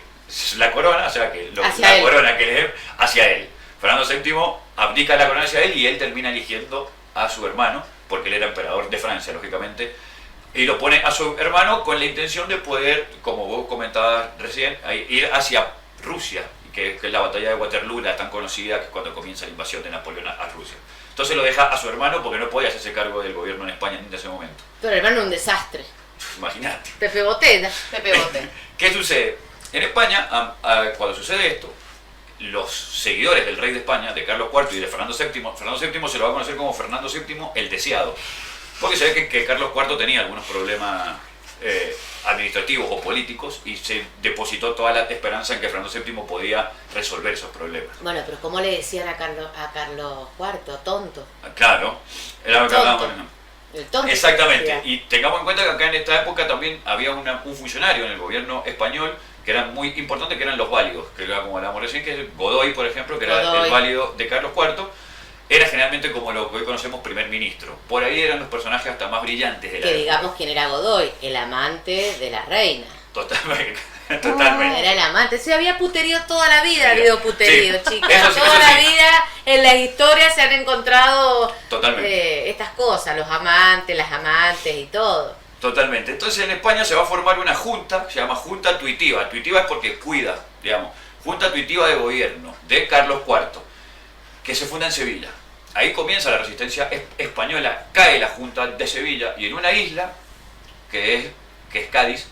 la corona, o sea, que la corona que le dé hacia él. Fernando VII abdica la corona hacia él y él termina eligiendo a su hermano, porque él era emperador de Francia, lógicamente, y lo pone a su hermano con la intención de poder, como vos comentabas recién, ir hacia Rusia, que es la batalla de Waterloo, la tan conocida, que es cuando comienza la invasión de Napoleón a Rusia. Entonces lo deja a su hermano porque no podía hacerse cargo del gobierno en España en ese momento. Pero el hermano es un desastre. Imagínate. Pepe Botella. Pepe Bote. ¿Qué sucede? En España, cuando sucede esto, los seguidores del rey de España, de Carlos IV y de Fernando VII se lo va a conocer como Fernando VII el Deseado, porque se ve que Carlos IV tenía algunos problemas administrativos o políticos y se depositó toda la esperanza en que Fernando VII podía resolver esos problemas. Bueno, pero ¿cómo le decían a Carlos IV? Tonto. Claro, era lo que Tonto. hablábamos. El tonto. Exactamente, decía. y tengamos en cuenta que acá en esta época también había un funcionario en el gobierno español que eran muy importantes, que eran los válidos, que era como hablábamos recién, que es Godoy, por ejemplo, que era Godoy. el válido de Carlos IV, era generalmente como lo que hoy conocemos primer ministro. Por ahí eran los personajes hasta más brillantes de la Que época. digamos quién era Godoy, el amante de la reina. Totalmente, totalmente. Era el amante. Se había puterío toda la vida, ha Sí. habido puterío, Sí. chicas. Eso sí, Toda eso la sí. vida en la historia se han encontrado Totalmente. estas cosas, los amantes, las amantes y todo. Totalmente. Entonces en España se va a formar una junta, se llama Junta Tuitiva. Tuitiva es porque cuida, digamos. Junta Tuitiva de Gobierno de Carlos IV, que se funda en Sevilla. Ahí comienza la resistencia española, cae la Junta de Sevilla y en una isla, que es Cádiz,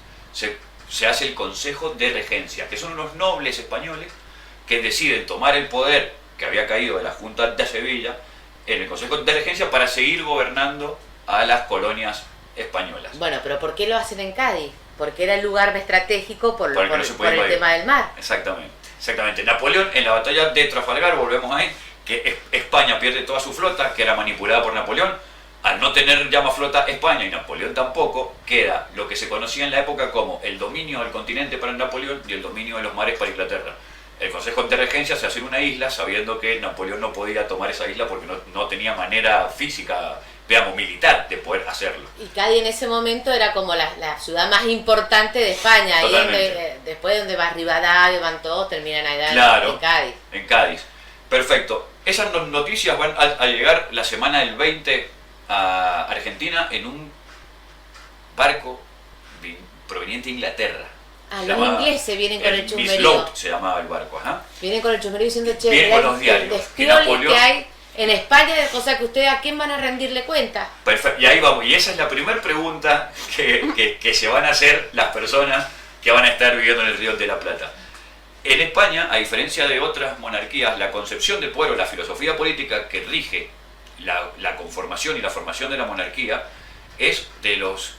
se hace el Consejo de Regencia, que son unos nobles españoles que deciden tomar el poder que había caído de la Junta de Sevilla en el Consejo de Regencia para seguir gobernando a las colonias españolas. Bueno, pero ¿por qué lo hacen en Cádiz? Porque era el lugar estratégico por Porque no se puede el invadir. tema del mar. Exactamente. Napoleón en la batalla de Trafalgar, volvemos ahí, que España pierde toda su flota, que era manipulada por Napoleón. Al no tener ya más flota España y Napoleón tampoco, queda lo que se conocía en la época como el dominio del continente para Napoleón y el dominio de los mares para Inglaterra. El Consejo de Regencia se hace en una isla sabiendo que Napoleón no podía tomar esa isla porque no tenía manera física, digamos, militar de poder hacerlo. Y Cádiz en ese momento era como la ciudad más importante de España. Ahí Totalmente. después donde va Rivadavia, van todos, terminan allá Claro. en Cádiz. En Cádiz. Perfecto. Esas noticias van a llegar la semana del 20 a Argentina en un barco proveniente de Inglaterra. Ah, Se los llamaba ingleses vienen con el Miss chusmerío. Lope se llamaba el barco, ajá. Vienen con el chusmerío diciendo, che, Vienen mirá con los el diarios. despiole Y Napoleón- que hay en España, de cosas que ustedes a quién van a rendirle cuenta. Perfecto. Y ahí vamos. Y esa es la primera pregunta que se van a hacer las personas que van a estar viviendo en el Río de la Plata. En España, a diferencia de otras monarquías, la concepción del pueblo, la filosofía política que rige la conformación y la formación de la monarquía es de los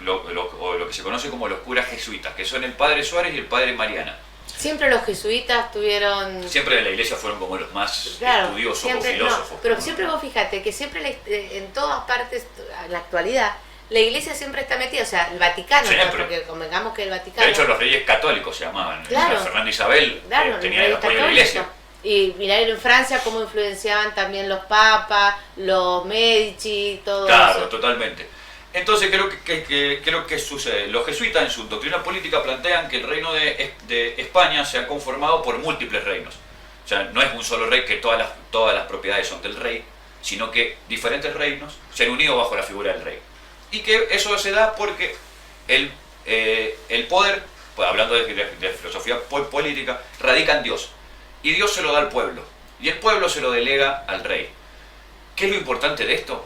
lo que se conoce como los curas jesuitas, que son el padre Suárez y el padre Mariana. Siempre los jesuitas tuvieron... Siempre de la iglesia fueron como los más Claro, estudiosos siempre, o filósofos. no, pero siempre vos fíjate que siempre en todas partes, en la actualidad, la iglesia siempre está metida, o sea, el Vaticano, ¿no? Siempre. Porque convengamos que el Vaticano... De hecho, los reyes católicos se llamaban. Claro. Fernando Isabel Claro, tenía el el rey apoyo de la iglesia. católico. Y mirar en Francia cómo influenciaban también los papas, los Medici, todo Claro, eso. totalmente. Entonces creo que sucede. Los jesuitas en su doctrina política plantean que el reino de España se ha conformado por múltiples reinos. O sea, no es un solo rey que todas las propiedades son del rey, sino que diferentes reinos se han unido bajo la figura del rey. Y que eso se da porque el poder, pues hablando de filosofía política, radica en Dios. Y Dios se lo da al pueblo. Y el pueblo se lo delega al rey. ¿Qué es lo importante de esto?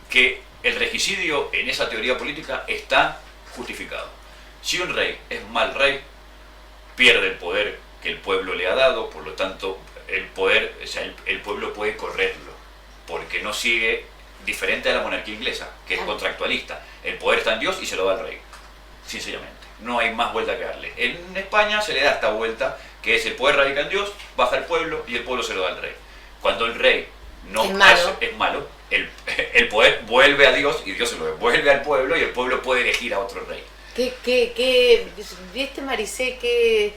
Que el regicidio en esa teoría política está justificado. Si un rey es mal rey, pierde el poder que el pueblo le ha dado, por lo tanto el poder, o sea, el pueblo puede correrlo, porque no sigue, diferente a la monarquía inglesa, que es contractualista. El poder está en Dios y se lo da al rey, sencillamente. No hay más vuelta que darle. En España se le da esta vuelta, que es el poder radica en Dios, baja el pueblo y el pueblo se lo da al rey. Cuando el rey no es malo, el poder vuelve a Dios y Dios se lo devuelve al pueblo y el pueblo puede elegir a otro rey. ¿Viste, Maricé? Qué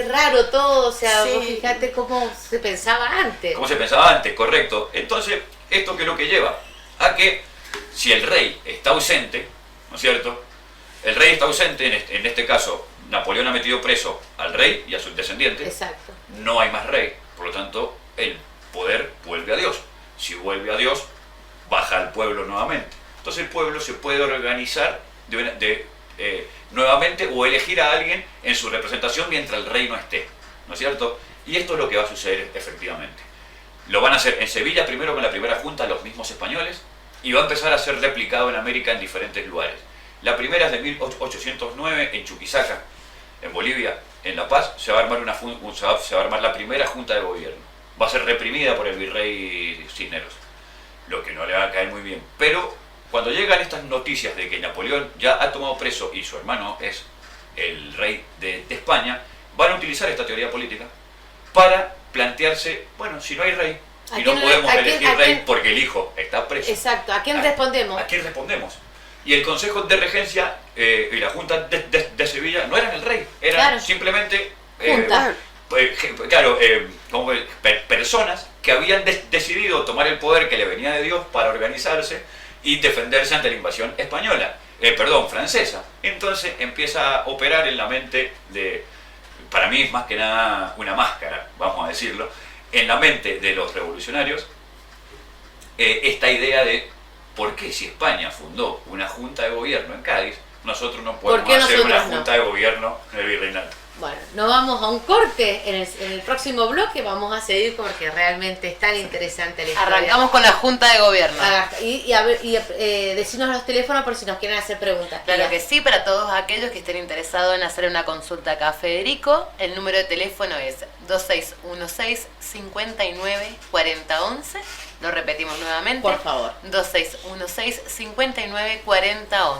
raro todo, o sea, Sí. vos fíjate cómo se pensaba antes. Como se pensaba antes, correcto. Entonces, ¿esto qué es lo que lleva? A que si el rey está ausente, ¿no es cierto? El rey está ausente, en este caso, Napoleón ha metido preso al rey y a sus descendientes. Exacto. No hay más rey, por lo tanto, el poder vuelve a Dios. Si vuelve a Dios, baja al pueblo nuevamente. Entonces el pueblo se puede organizar nuevamente o elegir a alguien en su representación mientras el rey no esté, ¿no es cierto? Y esto es lo que va a suceder efectivamente. Lo van a hacer en Sevilla primero con la primera junta, los mismos españoles, y va a empezar a ser replicado en América en diferentes lugares. La primera es de 1809 en Chuquisaca, en Bolivia. En La Paz se va a armar la primera junta de gobierno. Va a ser reprimida por el virrey Cisneros, lo que no le va a caer muy bien. Pero cuando llegan estas noticias de que Napoleón ya ha tomado preso y su hermano es el rey de España, van a utilizar esta teoría política para plantearse, bueno, si no hay rey y no podemos elegir rey porque el hijo está preso. Exacto, ¿a quién respondemos? ¿A quién respondemos? Y el Consejo de Regencia y la Junta de Sevilla no eran el rey, eran simplemente Junta. como personas que habían decidido tomar el poder que le venía de Dios para organizarse y defenderse ante la invasión francesa. Entonces empieza a operar en la mente para mí es más que nada una máscara, vamos a decirlo, en la mente de los revolucionarios, esta idea de ¿por qué si España fundó una junta de gobierno en Cádiz, nosotros no podemos hacer una junta de gobierno en el virreinato? Bueno, nos vamos a un corte. En el próximo bloque vamos a seguir porque realmente es tan interesante la historia. Arrancamos con la Junta de Gobierno. Decinos los teléfonos por si nos quieren hacer preguntas. Claro que sí, para todos aquellos que estén interesados en hacer una consulta acá a Federico, el número de teléfono es 2616-594011. Lo repetimos nuevamente. Por favor. 2616-594011.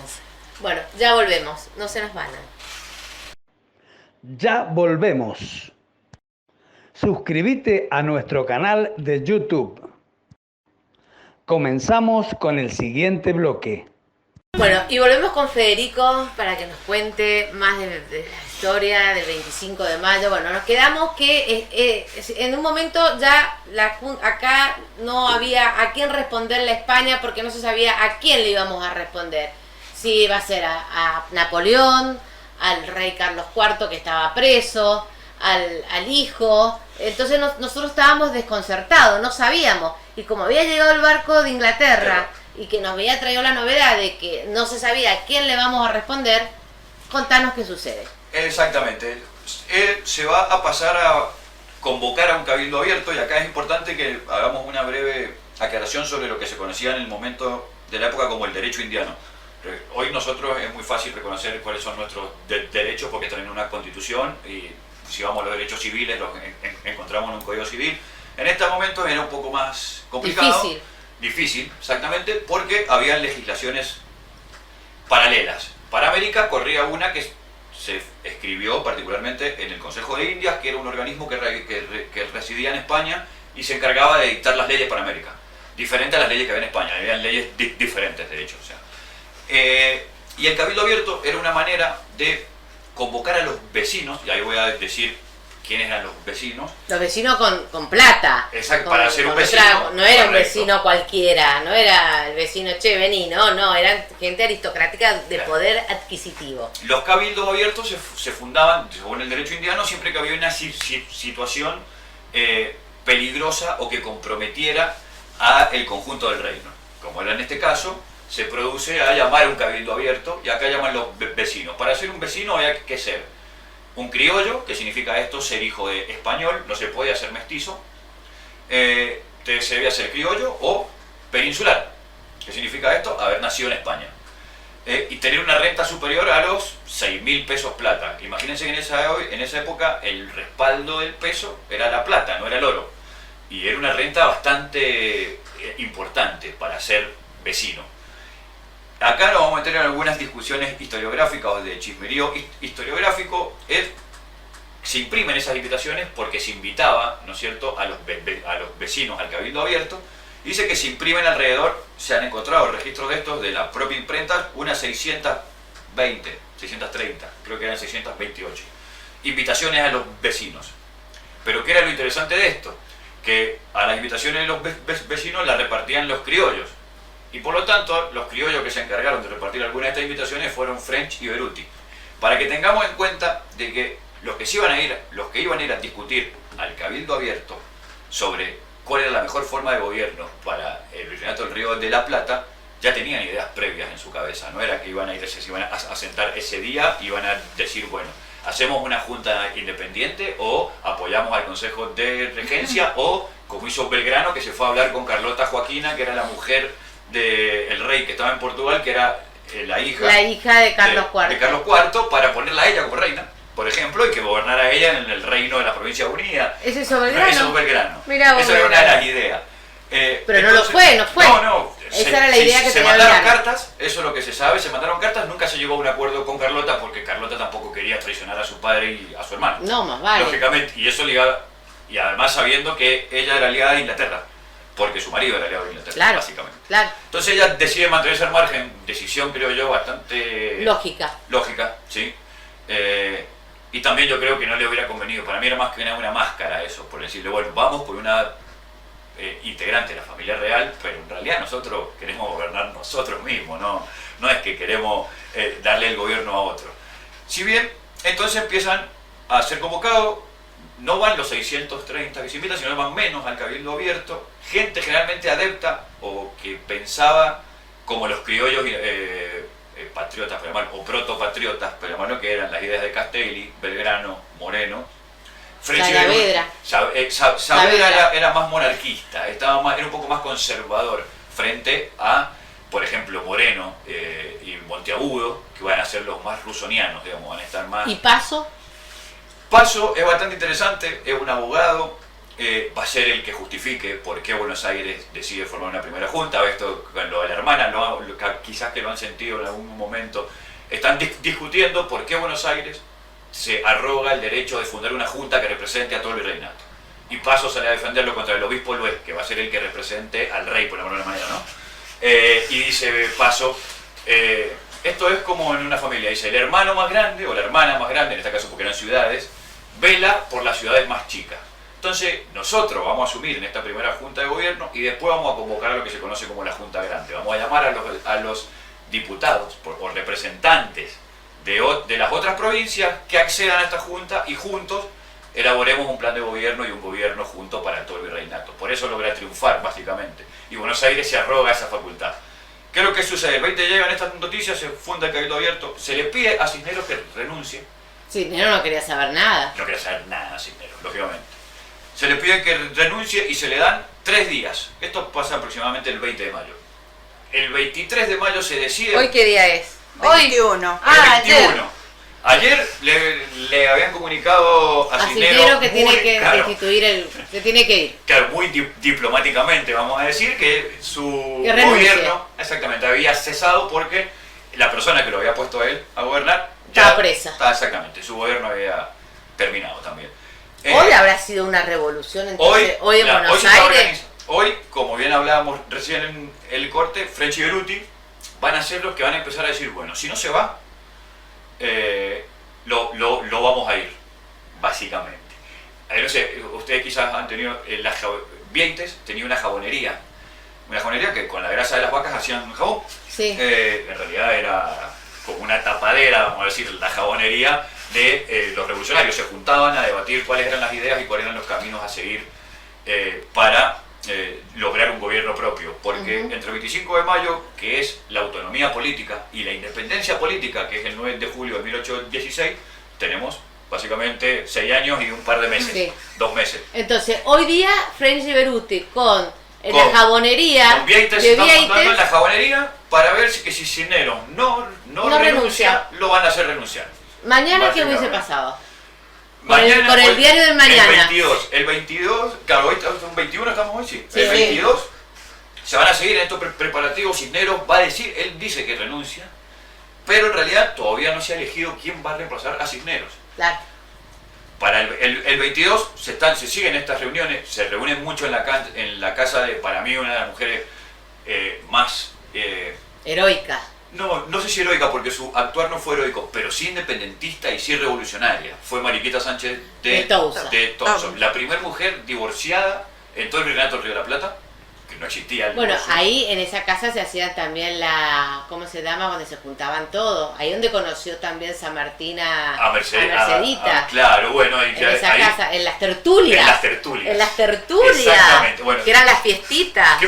Bueno, ya volvemos. No se nos van. Ya volvemos. Suscríbete a nuestro canal de YouTube. Comenzamos con el siguiente bloque. Bueno, y volvemos con Federico para que nos cuente más de la historia del 25 de mayo. Bueno, nos quedamos que en un momento ya acá no había a quién responderle a España porque no se sabía a quién le íbamos a responder. Si iba a ser a Napoleón, al rey Carlos IV que estaba preso, al hijo. Entonces nosotros estábamos desconcertados, no sabíamos. Y como había llegado el barco de Inglaterra y que nos había traído la novedad de que no se sabía a quién le vamos a responder, contanos qué sucede. Exactamente. Se va a pasar a convocar a un cabildo abierto y acá es importante que hagamos una breve aclaración sobre lo que se conocía en el momento de la época como el derecho indiano. Hoy nosotros es muy fácil reconocer cuáles son nuestros derechos porque están en una constitución y si vamos a los derechos civiles los encontramos en un código civil. En este momento era un poco más complicado. Difícil, exactamente, porque había legislaciones paralelas. Para América corría una que se escribió particularmente en el Consejo de Indias, que era un organismo que residía en España y se encargaba de dictar las leyes para América. Diferente a las leyes que había en España, habían leyes diferentes de hecho. O sea. Y el Cabildo Abierto era una manera de convocar a los vecinos, y ahí voy a decir quiénes eran los vecinos. Los vecinos con plata. Exacto, Con- para ser un con vecino, no era un correcto. vecino cualquiera, no era el vecino, che, vení, no, eran gente aristocrática de Claro. poder adquisitivo. Los cabildos abiertos se fundaban, según el derecho indiano, siempre que había una situación peligrosa o que comprometiera a el conjunto del reino. Como era en este caso, se produce a llamar un cabildo abierto, y acá llaman los vecinos. Para ser un vecino había que ser un criollo, que significa esto, ser hijo de español, no se puede hacer mestizo, se debía ser criollo o peninsular, que significa esto, haber nacido en España. Y tener una renta superior a los 6.000 pesos plata. Imagínense que en esa época el respaldo del peso era la plata, no era el oro. Y era una renta bastante importante para ser vecino. Acá nos vamos a meter en algunas discusiones historiográficas o de chismerío historiográfico. Se imprimen esas invitaciones porque se invitaba, ¿no es cierto?, a los vecinos al cabildo abierto. Dice que se imprimen alrededor, se han encontrado registros de estos de la propia imprenta, unas 620, 630, creo que eran 628 invitaciones a los vecinos. Pero ¿qué era lo interesante de esto? Que a las invitaciones de los vecinos las repartían los criollos. Y por lo tanto, los criollos que se encargaron de repartir algunas de estas invitaciones fueron French y Beruti. Para que tengamos en cuenta de que los que iban a ir a discutir al cabildo abierto sobre cuál era la mejor forma de gobierno para el Virreinato del Río de la Plata, ya tenían ideas previas en su cabeza. No era que se iban a sentar ese día y iban a decir, bueno, hacemos una junta independiente o apoyamos al Consejo de Regencia, o como hizo Belgrano, que se fue a hablar con Carlota Joaquina, que era la mujer del rey que estaba en Portugal, que era la hija de Carlos IV. de Carlos IV, para ponerla a ella como reina, por ejemplo, y que gobernara ella en el reino de las Provincias Unidas. ¿Eso hizo Belgrano? Eso es Belgrano. Mirá vos, Esa era una de Belgrano. las ideas. Pero no lo fue. No. Esa era la idea que se tenía mandaron Belgrano. cartas, eso es lo que se sabe, se mandaron cartas, nunca se llegó a un acuerdo con Carlota, porque Carlota tampoco quería traicionar a su padre y a su hermano. No, más vale. Lógicamente, y eso ligaba, y además sabiendo que ella era aliada de Inglaterra, porque su marido era aliado de Inglaterra, Claro, básicamente. claro. Entonces ella decide mantenerse al margen, decisión creo yo bastante lógica, sí. Y también yo creo que no le hubiera convenido, para mí era más que una máscara eso, por decirle, bueno, vamos por una integrante de la familia real, pero en realidad nosotros queremos gobernar nosotros mismos, no es que queremos darle el gobierno a otro. Si bien, entonces empiezan a ser convocados, no van los 630 que se invitan, sino van menos al cabildo abierto, gente generalmente adepta o que pensaba como los criollos patriotas, o protopatriotas, pero que eran las ideas de Castelli, Belgrano, Moreno. Saavedra. Saavedra era más monarquista, era un poco más conservador frente a, por ejemplo, Moreno y Monteagudo, que van a ser los más rusonianos, digamos, van a estar más... ¿Y Paso? Paso es bastante interesante, es un abogado, va a ser el que justifique por qué Buenos Aires decide formar una primera junta. Esto con lo de la hermana, quizás que lo han sentido en algún momento, están discutiendo por qué Buenos Aires se arroga el derecho de fundar una junta que represente a todo el virreinato. Y Paso sale a defenderlo contra el obispo Luez, que va a ser el que represente al rey, por alguna manera, ¿no? Y dice Paso, esto es como en una familia, dice, el hermano más grande, o la hermana más grande, en este caso porque eran ciudades, vela por las ciudades más chicas. Entonces, nosotros vamos a asumir en esta primera junta de gobierno y después vamos a convocar a lo que se conoce como la Junta Grande. Vamos a llamar a los diputados o representantes de las otras provincias que accedan a esta junta y juntos elaboremos un plan de gobierno y un gobierno junto para todo el virreinato. Por eso logra triunfar, básicamente. Y Buenos Aires se arroga esa facultad. ¿Qué es lo que sucede? El 20 llegan estas noticias, se funda el Cabildo Abierto, se le pide a Cisneros que renuncie. Cisneros no quería saber nada. No quería saber nada a Cisneros, lógicamente. Se le pide que renuncie y se le dan 3 días. Esto pasa aproximadamente el 20 de mayo. El 23 de mayo se decide... ¿Hoy qué día es? 21. Ah, el 21. Ayer le habían comunicado a Cisneros que tiene que claro, destituir que tiene que ir. claro, muy diplomáticamente vamos a decir que su Que renuncie. gobierno exactamente había cesado porque la persona que lo había puesto a él a gobernar Estaba presa. Exactamente, su gobierno había terminado también. Hoy habrá sido una revolución entonces, hoy en Buenos se está Aires. organizando. Hoy, como bien hablábamos recién en el corte, French y Beruti van a ser los que van a empezar a decir, bueno, si no se va, lo vamos a ir, básicamente. no sé, ustedes quizás han tenido, Vieites tenía una jabonería que con la grasa de las vacas hacían jabón. Sí. En realidad era como una tapadera, vamos a decir, la jabonería de los revolucionarios. Se juntaban a debatir cuáles eran las ideas y cuáles eran los caminos a seguir para lograr un gobierno propio. Porque entre el 25 de mayo, que es la autonomía política, y la independencia política, que es el 9 de julio de 1816, tenemos básicamente 6 años y un par de meses, Sí. 2 meses. Entonces, hoy día, French Beruti con la Con- jabonería Con Vieites de están montando en la Vieites, jabonería para ver si Cisneros no No renuncia. lo van a hacer renunciar. mañana, ¿qué hubiese Básicamente. pasado? Con el hoy- diario del mañana. El 22, claro, hoy estamos un 21, estamos hoy, sí. Sí. El 22 se van a seguir en estos preparativos. Cisneros va a decir, él dice que renuncia, pero en realidad todavía no se ha elegido quién va a reemplazar a Cisneros. Claro. Para el 22 se siguen estas reuniones, se reúnen mucho en la casa de, para mí, una de las mujeres más... Heroica. no sé si heroica, porque su actuar no fue heroico, pero sí independentista y sí revolucionaria. Fue Mariquita Sánchez De Touza. de Touza. La primera mujer divorciada en todo el Virreinato del Río de la Plata, que no existía el Bueno, divorcio. ahí en esa casa se hacían también ¿cómo se llama? Donde se juntaban todos. Ahí donde conoció también San Martín a Mercedita. claro, bueno, ahí, En esa ahí- casa, en las tertulias. En las tertulias. En las tertulias. Exactamente, bueno. Que eran las fiestitas.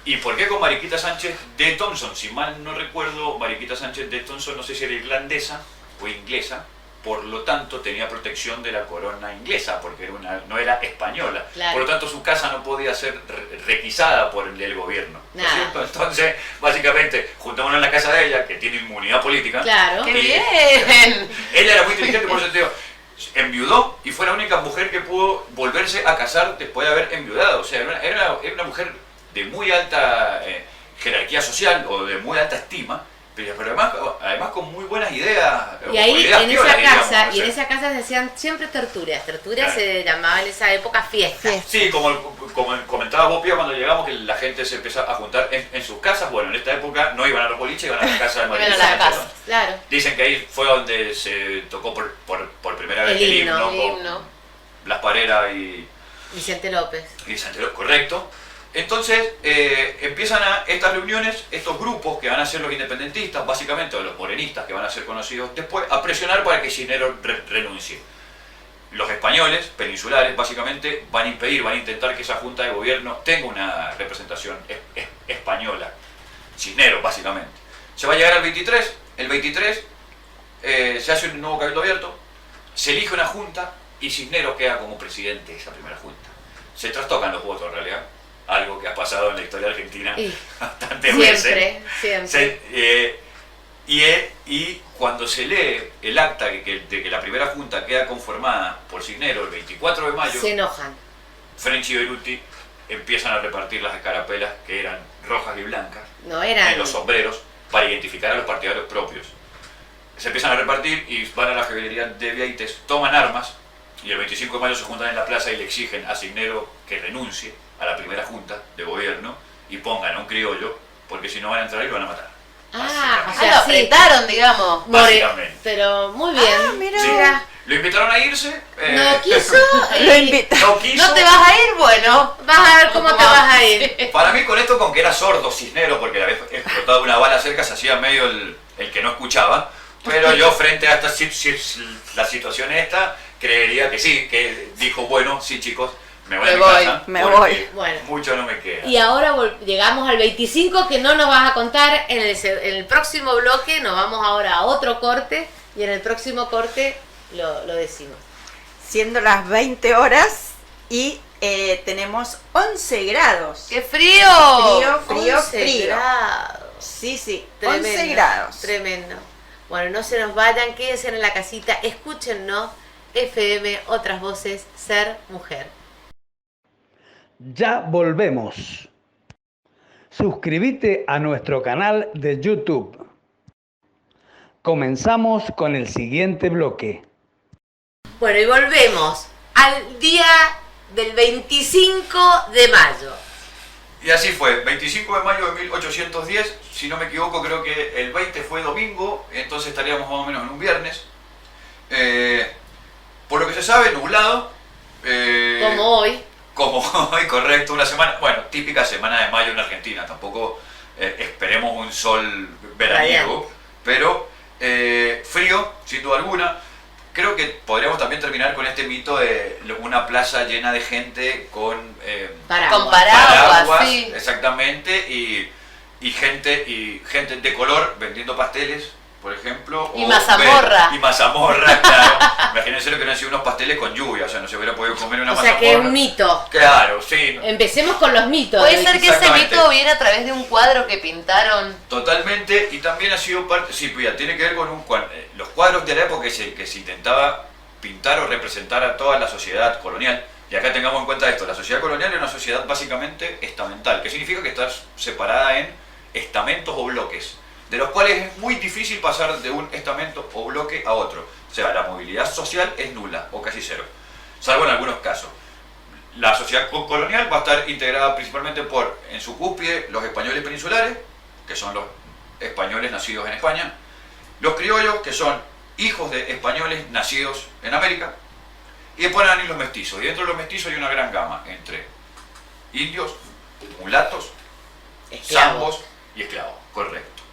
¿Y por qué con Mariquita Sánchez de Thompson? Si mal no recuerdo, Mariquita Sánchez de Thompson, no sé si era irlandesa o inglesa, por lo tanto tenía protección de la corona inglesa, porque no era española. Claro. Por lo tanto su casa no podía ser requisada por el gobierno. ¿No es Nada. cierto? Entonces, básicamente, juntémonos en la casa de ella, que tiene inmunidad política. Claro. ¡Qué Y- bien! Ella era muy inteligente, por eso te digo, enviudó y fue la única mujer que pudo volverse a casar después de haber enviudado. O sea, era una mujer de muy alta jerarquía social o de muy alta estima, pero además con muy buenas ideas. Y ahí ideas en piolas, esa casa, digamos, y en o sea. esa casa se hacían siempre tertulias. Tertulias Claro. se llamaba en esa época fiesta. Fiesta. Sí, como comentaba vos, Pía, cuando llegamos, que la gente se empieza a juntar en sus casas. Bueno, en esta época no iban a los boliches, iban a la casa de Iban María a la Sánchez, casa. ¿no? Claro. Dicen que ahí fue donde se tocó por primera vez El el himno, himno, el con himno. Las Pareras y Vicente López. Santero, correcto. Entonces empiezan estas reuniones, estos grupos que van a ser los independentistas, básicamente, o los morenistas que van a ser conocidos después, a presionar para que Cisneros renuncie. Los españoles, peninsulares, básicamente, van a impedir, van a intentar que esa junta de gobierno tenga una representación española. Cisneros, básicamente. Se va a llegar al 23, el 23 se hace un nuevo cabildo abierto, se elige una junta y Cisneros queda como presidente de esa primera junta. Se trastocan los votos en realidad, algo que ha pasado en la historia argentina Y bastantes veces. siempre. Y cuando se lee el acta de que la primera junta queda conformada por Cisneros el 24 de mayo, Se enojan. French y Beruti empiezan a repartir las escarapelas que eran rojas y blancas No eran. en los sombreros para identificar a los partidarios propios. Se empiezan a repartir y van a la joyería de Vieites, toman armas y el 25 de mayo se juntan en la plaza y le exigen a Cisneros que renuncie a la primera junta de gobierno y pongan a un criollo, porque si no van a entrar y lo van a matar. Ah, Básicamente. o sea, Ah, lo sí. apretaron, digamos. Básicamente. Pero muy bien. Ah, mira. Sí, Mira. lo invitaron a irse. No quiso. Lo invita. No quiso. ¿No te vas a ir? Bueno. Vas a ver cómo te vas a ir. Para mí, con esto, con que era sordo Cisneros, porque le había explotado una bala cerca, se hacía medio el que no escuchaba. Pero yo, frente a la situación esta, creería que sí, que dijo, bueno, sí, chicos, me voy a mi casa. me porque voy. Bueno. Mucho no me queda. Y ahora llegamos al 25 que no nos vas a contar en el próximo bloque. Nos vamos ahora a otro corte y en el próximo corte lo decimos. Siendo las 20 horas y tenemos 11 grados. ¡Qué frío! Frío, 11 frío. grados. Sí, Tremendo, 11 grados. Tremendo. Bueno, no se nos vayan, quédense en la casita, escúchennos. FM, otras voces, ser mujer. Ya volvemos. Suscríbete a nuestro canal de YouTube. Comenzamos con el siguiente bloque. Bueno, y volvemos al día del 25 de mayo. Y así fue, 25 de mayo de 1810, si no me equivoco, creo que el 20 fue domingo, entonces estaríamos más o menos en un viernes. Por lo que se sabe, nublado, Como hoy. Como hoy, correcto, una semana, bueno, típica semana de mayo en Argentina, tampoco esperemos un sol veraniego, pero frío, sin duda alguna. Creo que podríamos también terminar con este mito de una plaza llena de gente con paraguas, sí. Exactamente, y gente de color vendiendo pasteles, por ejemplo. Y mazamorra. Y mazamorra, claro. Imagínense lo que hubieran sido unos pasteles con lluvia, o sea, no se hubiera podido comer una mazamorra. O sea, que es un mito. Claro, sí. Empecemos con los mitos. Puede ser que ese mito viene a través de un cuadro que pintaron. Totalmente, y también ha sido parte, sí, pues ya tiene que ver con los cuadros de la época que se intentaba pintar o representar a toda la sociedad colonial. Y acá tengamos en cuenta esto, la sociedad colonial es una sociedad básicamente estamental, que significa que está separada en estamentos o bloques, de los cuales es muy difícil pasar de un estamento o bloque a otro. O sea, la movilidad social es nula o casi cero, salvo en algunos casos. La sociedad colonial va a estar integrada principalmente por, en su cúspide, los españoles peninsulares, que son los españoles nacidos en España, los criollos, que son hijos de españoles nacidos en América, y después van a venir los mestizos. Y dentro de los mestizos hay una gran gama entre indios, mulatos, zambos y esclavos, correcto.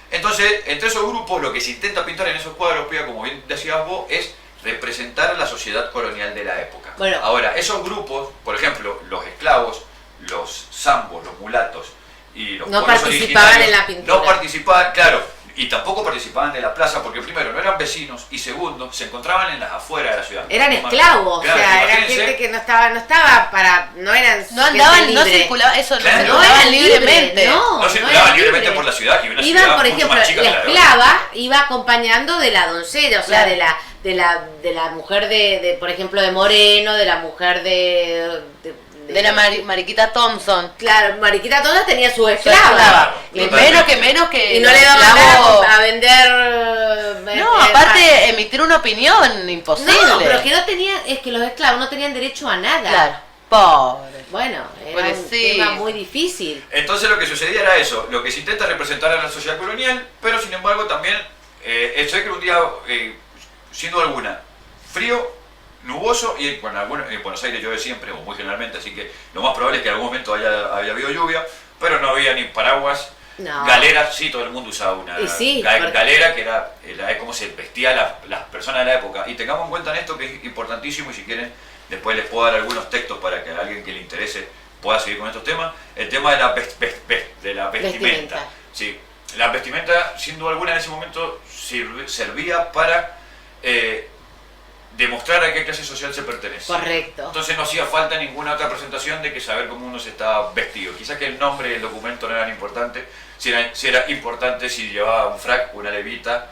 Entonces, entre esos grupos, lo que se intenta pintar en esos cuadros, Pia, como bien decías vos, es representar a la sociedad colonial de la época. Bueno. Ahora, esos grupos, por ejemplo, los esclavos, los zambos, los mulatos y los no pueblos participaban originarios, en la pintura. no participaban, claro, y tampoco participaban de la plaza, porque primero no eran vecinos y segundo se encontraban en las afueras de la ciudad. Eran esclavos, Claro, o sea, era imagínense. gente que no estaba para, no eran No andaban, gente no libre. circulaban, eso, Claro. no No circulaban eran libremente. libres, No circulaban eran libremente libres. por la ciudad, que una Iban, ciudad por mucho ejemplo, más chica la que la de hoy. esclava iba acompañando de la doncella, o sea, Claro. de la mujer de, por ejemplo, de Moreno, de la mujer De la Mariquita Thompson. Claro, Mariquita toda tenía su Su esclava. esclava. Y Totalmente. menos que Y no los le iba a esclavos- mandar a vender... No, aparte emitir una opinión imposible. No, pero que no tenían, es que los esclavos no tenían derecho a nada. Claro, pobre. Bueno, era un Pobrecito. tema muy difícil. Entonces lo que sucedía era eso, lo que se intenta representar a la sociedad colonial, pero sin embargo también, sé que un día, sin duda alguna, frío, nuboso, y en Buenos Aires llueve siempre, o muy generalmente, así que lo más probable es que en algún momento haya habido lluvia, pero no había ni paraguas, No. galeras, sí, todo el mundo usaba una Y sí, porque- galera, que era como se vestía las personas de la época. Y tengamos en cuenta en esto que es importantísimo, y si quieren después les puedo dar algunos textos para que a alguien que le interese pueda seguir con estos temas, el tema de la vestimenta. Vestimenta. Sí, la vestimenta sin duda alguna en ese momento servía para demostrar a qué clase social se pertenece. Correcto. Entonces no hacía falta ninguna otra presentación de que saber cómo uno se estaba vestido. Quizás que el nombre y el documento no eran importantes, si era importante si llevaba un frac, una levita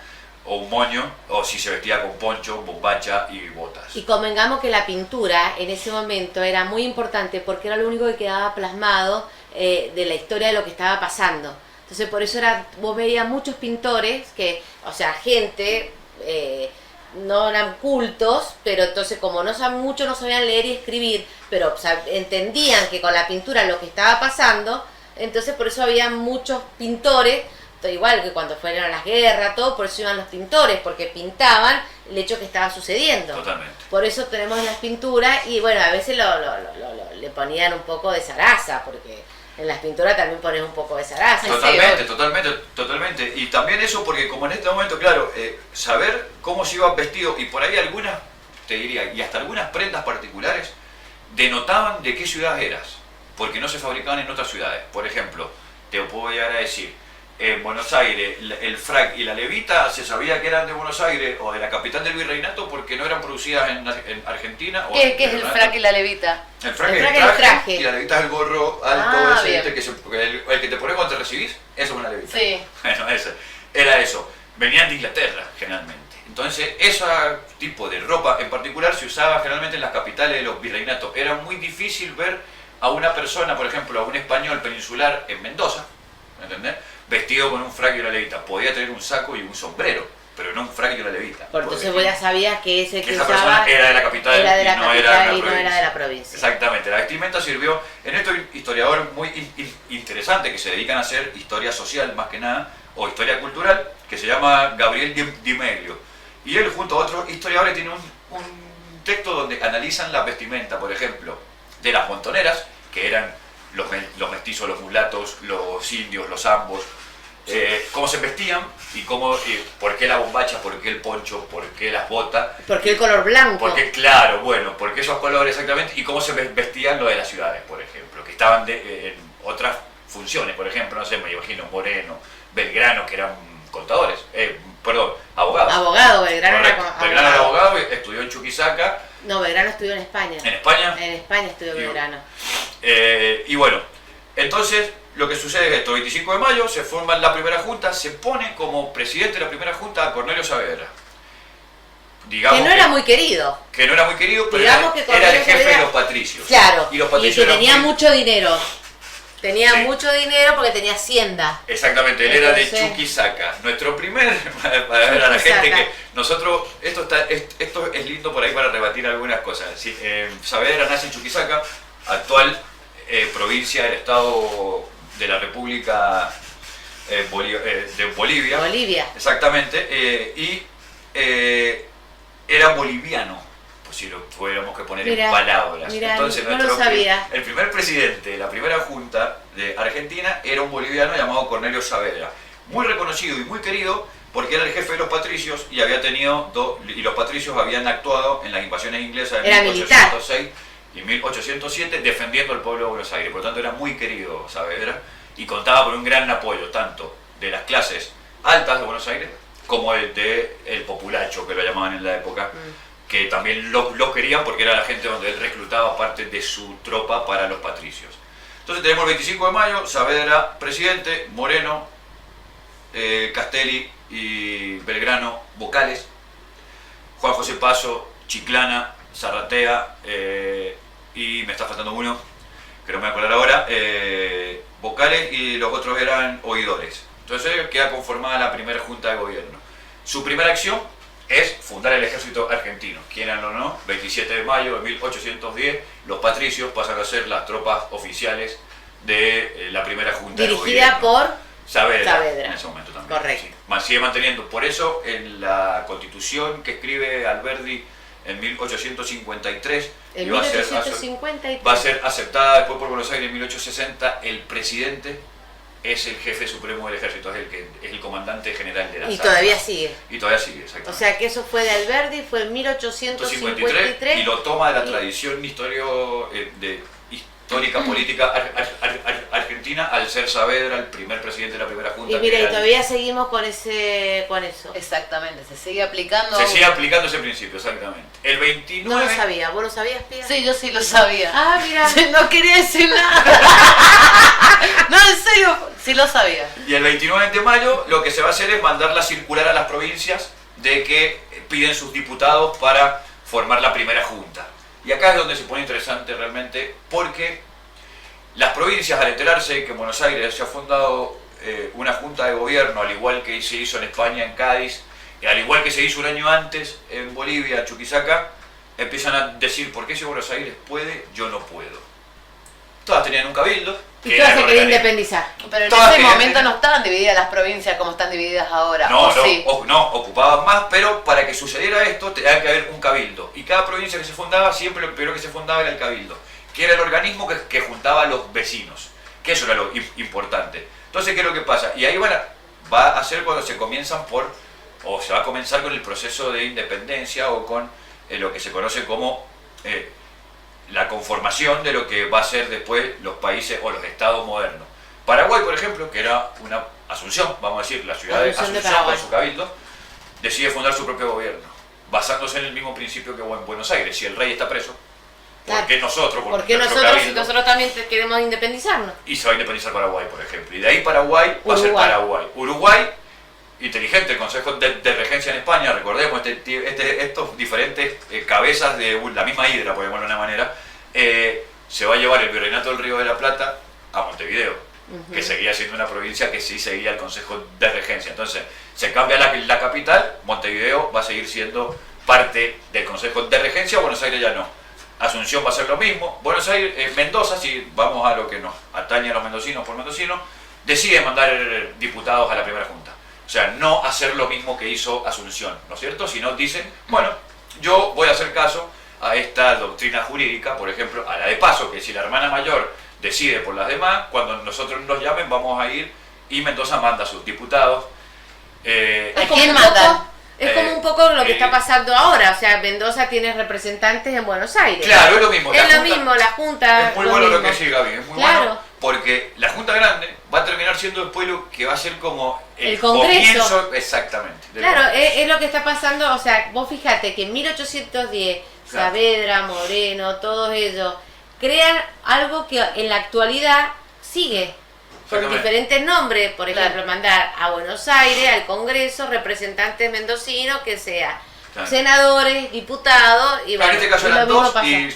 o un moño, o si se vestía con poncho, bombacha y botas. Y convengamos que la pintura en ese momento era muy importante porque era lo único que quedaba plasmado de la historia de lo que estaba pasando. Entonces por eso vos veías muchos pintores que, o sea, gente... no eran cultos, pero entonces como no saben mucho, no sabían leer y escribir, pero o sea, entendían que con la pintura lo que estaba pasando, entonces por eso había muchos pintores, igual que cuando fueron a las guerras, todo, por eso iban los pintores, porque pintaban el hecho que estaba sucediendo. Totalmente. Por eso tenemos las pinturas y bueno, a veces le ponían un poco de zaraza, porque en las pinturas también ponen un poco de zaraza. Totalmente. Y también eso porque como en este momento, claro, saber cómo se iba vestido y por ahí algunas, te diría, y hasta algunas prendas particulares, denotaban de qué ciudad eras, porque no se fabricaban en otras ciudades. Por ejemplo, te puedo llegar a decir, en Buenos Aires, el frac y la levita se sabía que eran de Buenos Aires o de la capital del virreinato porque no eran producidas en Argentina. ¿Qué es el frac y la levita? El frac El es frac el es el traje, traje. y la levita es el gorro alto, Ah, ese, bien. el que te pones cuando te recibís, eso es una levita. Sí. Bueno, era eso. Venían de Inglaterra, generalmente. Entonces, ese tipo de ropa en particular se usaba generalmente en las capitales de los virreinatos. Era muy difícil ver a una persona, por ejemplo, a un español peninsular en Mendoza, ¿me entendés? Vestido con un frac y una levita. Podía tener un saco y un sombrero, pero no un frac y una levita. Por entonces vos ya sabías que ese que que esa usaba persona era de la capital era de la y no capital era de y la no era provincia. de la provincia. Exactamente, la vestimenta sirvió, en estos historiadores muy interesantes que se dedican a hacer historia social más que nada, o historia cultural, que se llama Gabriel Di Meglio. Y él junto a otros historiadores tiene un texto donde analizan la vestimenta, por ejemplo, de las montoneras, que eran los mestizos, los mulatos, los indios, los ambos, cómo se vestían y por qué la bombacha, por qué el poncho, por qué las botas. ¿Por qué el color blanco? Porque, claro, bueno, porque esos colores exactamente, y cómo se vestían lo de las ciudades, por ejemplo, que estaban en otras funciones, por ejemplo, no sé, me imagino Moreno, Belgrano, que eran contadores, abogados. Abogado, Belgrano era Belgrano era abogado, estudió en Chuquisaca. No, Belgrano estudió en España. ¿En España? En España estudió Belgrano. Y bueno, entonces lo que sucede es esto: 25 de mayo se forma la primera junta, se pone como presidente de la primera junta a Cornelio Saavedra. Digamos que no era muy querido. Que no era muy querido, pero Digamos era el jefe Saavedra, de los patricios. Claro, y los y patricios que tenía mucho dinero. Tenía Sí. mucho dinero porque tenía hacienda. Exactamente, él era de Entonces- Chuquisaca. Nuestro primer, para ver a la gente Chuquisaca. que nosotros, esto es lindo por ahí para rebatir algunas cosas. Sí, Saavedra nace en Chuquisaca, actual provincia del estado de la República de Bolivia. Bolivia. Exactamente, era boliviano, pues si lo tuviéramos que poner Mirá, en palabras. mirá, Entonces, no lo sabía. el primer presidente de la primera junta de Argentina era un boliviano llamado Cornelio Saavedra, muy reconocido y muy querido porque era el jefe de los patricios y había tenido y los patricios habían actuado en las invasiones inglesas de Era 1806 y 1807 defendiendo al pueblo de Buenos Aires. Por lo tanto, era muy querido Saavedra y contaba con un gran apoyo tanto de las clases altas de Buenos Aires como el populacho, que lo llamaban en la época, que también lo querían porque era la gente donde él reclutaba parte de su tropa para los patricios. Entonces tenemos el 25 de mayo, Saavedra presidente, Moreno, Castelli y Belgrano vocales, Juan José Paso, Chiclana, Zarratea y me está faltando uno, que no me voy a acordar ahora, vocales, y los otros eran oidores. Entonces queda conformada la primera junta de gobierno. Su primera acción es fundar el ejército argentino. Quieran o no, 27 de mayo de 1810, los patricios pasan a ser las tropas oficiales de la primera junta de gobierno. Dirigida por Saavedra en ese momento también. Correcto. Sí. Sigue manteniendo. Por eso, en la constitución que escribe Alberdi en 1853, en y va a ser 1853. va a ser aceptada después por Buenos Aires en 1860, el presidente es el jefe supremo del ejército, es el comandante general de la Y todavía sigue. Y todavía sigue, O exactamente. sea que eso fue de Alberdi, fue en 1853. Y lo toma de la y- tradición histórica política argentina, al ser Saavedra el primer presidente de la primera junta. Y mira, que y era todavía seguimos con eso. Exactamente, se sigue aplicando. se sigue aplicando ese principio, exactamente. El No 29... lo sabía, ¿vos lo sabías, Pía? Sí, yo sí lo sabía. Ah, mira. No quería decir nada. No, en serio, sí lo sabía. Y el 29 de mayo lo que se va a hacer es mandarla circular a las provincias de que piden sus diputados para formar la primera junta. Y acá es donde se pone interesante realmente, porque las provincias, al enterarse que en Buenos Aires se ha fundado una junta de gobierno, al igual que se hizo en España, en Cádiz, y al igual que se hizo un año antes en Bolivia, en Chuquisaca, empiezan a decir, ¿por qué si Buenos Aires puede, yo no puedo? Todas tenían un cabildo. Y que todas era se el querían organismo. independizar. Pero en Todas ese querían momento tener- no estaban divididas las provincias como están divididas ahora. No, ¿o no, sí? no, ocupaban más, pero para que sucediera esto tenía que haber un cabildo. Y cada provincia que se fundaba, siempre lo primero que se fundaba era el cabildo, que era el organismo que juntaba a los vecinos, que eso era lo importante. Entonces, ¿qué es lo que pasa? Y ahí va a ser cuando se comienzan o se va a comenzar con el proceso de independencia o con lo que se conoce como la conformación de lo que va a ser después los países o los estados modernos. Paraguay, por ejemplo, que era una Asunción, vamos a decir, la ciudad de Asunción de Asunción Paraguay. con su cabildo, decide fundar su propio gobierno, basándose en el mismo principio que en Buenos Aires. Si el rey está preso, ¿por Claro. qué nosotros? ¿Por qué nuestro nosotros, si cabildo? nosotros también queremos independizarnos? Y se va a independizar Paraguay, por ejemplo. Y de ahí Paraguay va a ser Uruguay. Paraguay. Uruguay, inteligente, el Consejo de Regencia en España, recordemos estos diferentes cabezas de la misma hidra, por llamarlo de una manera, se va a llevar el Virreinato del Río de la Plata a Montevideo, que seguía siendo una provincia que sí seguía el Consejo de Regencia. Entonces, se cambia la capital, Montevideo va a seguir siendo parte del Consejo de Regencia, Buenos Aires ya no. Asunción va a ser lo mismo. Buenos Aires, Mendoza, si vamos a lo que nos atañe a los mendocinos por mendocinos, decide mandar diputados a la primera junta. O sea, no hacer lo mismo que hizo Asunción, ¿no es cierto? Sino dicen, bueno, yo voy a hacer caso a esta doctrina jurídica, por ejemplo, a la de paso, que si la hermana mayor decide por las demás, cuando nosotros nos llamen vamos a ir y Mendoza manda a sus diputados. Es quién como un mandan? poco- Es como un poco lo que está pasando ahora, o sea, Mendoza tiene representantes en Buenos Aires. Claro, es lo mismo. Es la lo Junta- mismo, la Junta. Es muy bueno lo que sigue, Gaby, es muy Claro. bueno, porque la Junta Grande va a terminar siendo el pueblo que va a ser como El Congreso. comienzo, exactamente. del Claro, Congreso. es lo que está pasando, o sea, vos fíjate que en 1810, Claro. Saavedra, Moreno, todos ellos, crean algo que en la actualidad sigue. Con Exactamente. diferentes nombres, por Claro. ejemplo, mandar a Buenos Aires, al Congreso, representantes mendocinos, que sea Claro. senadores, diputados, y Claro, bueno, en este caso y lo eran mismo dos pasa. y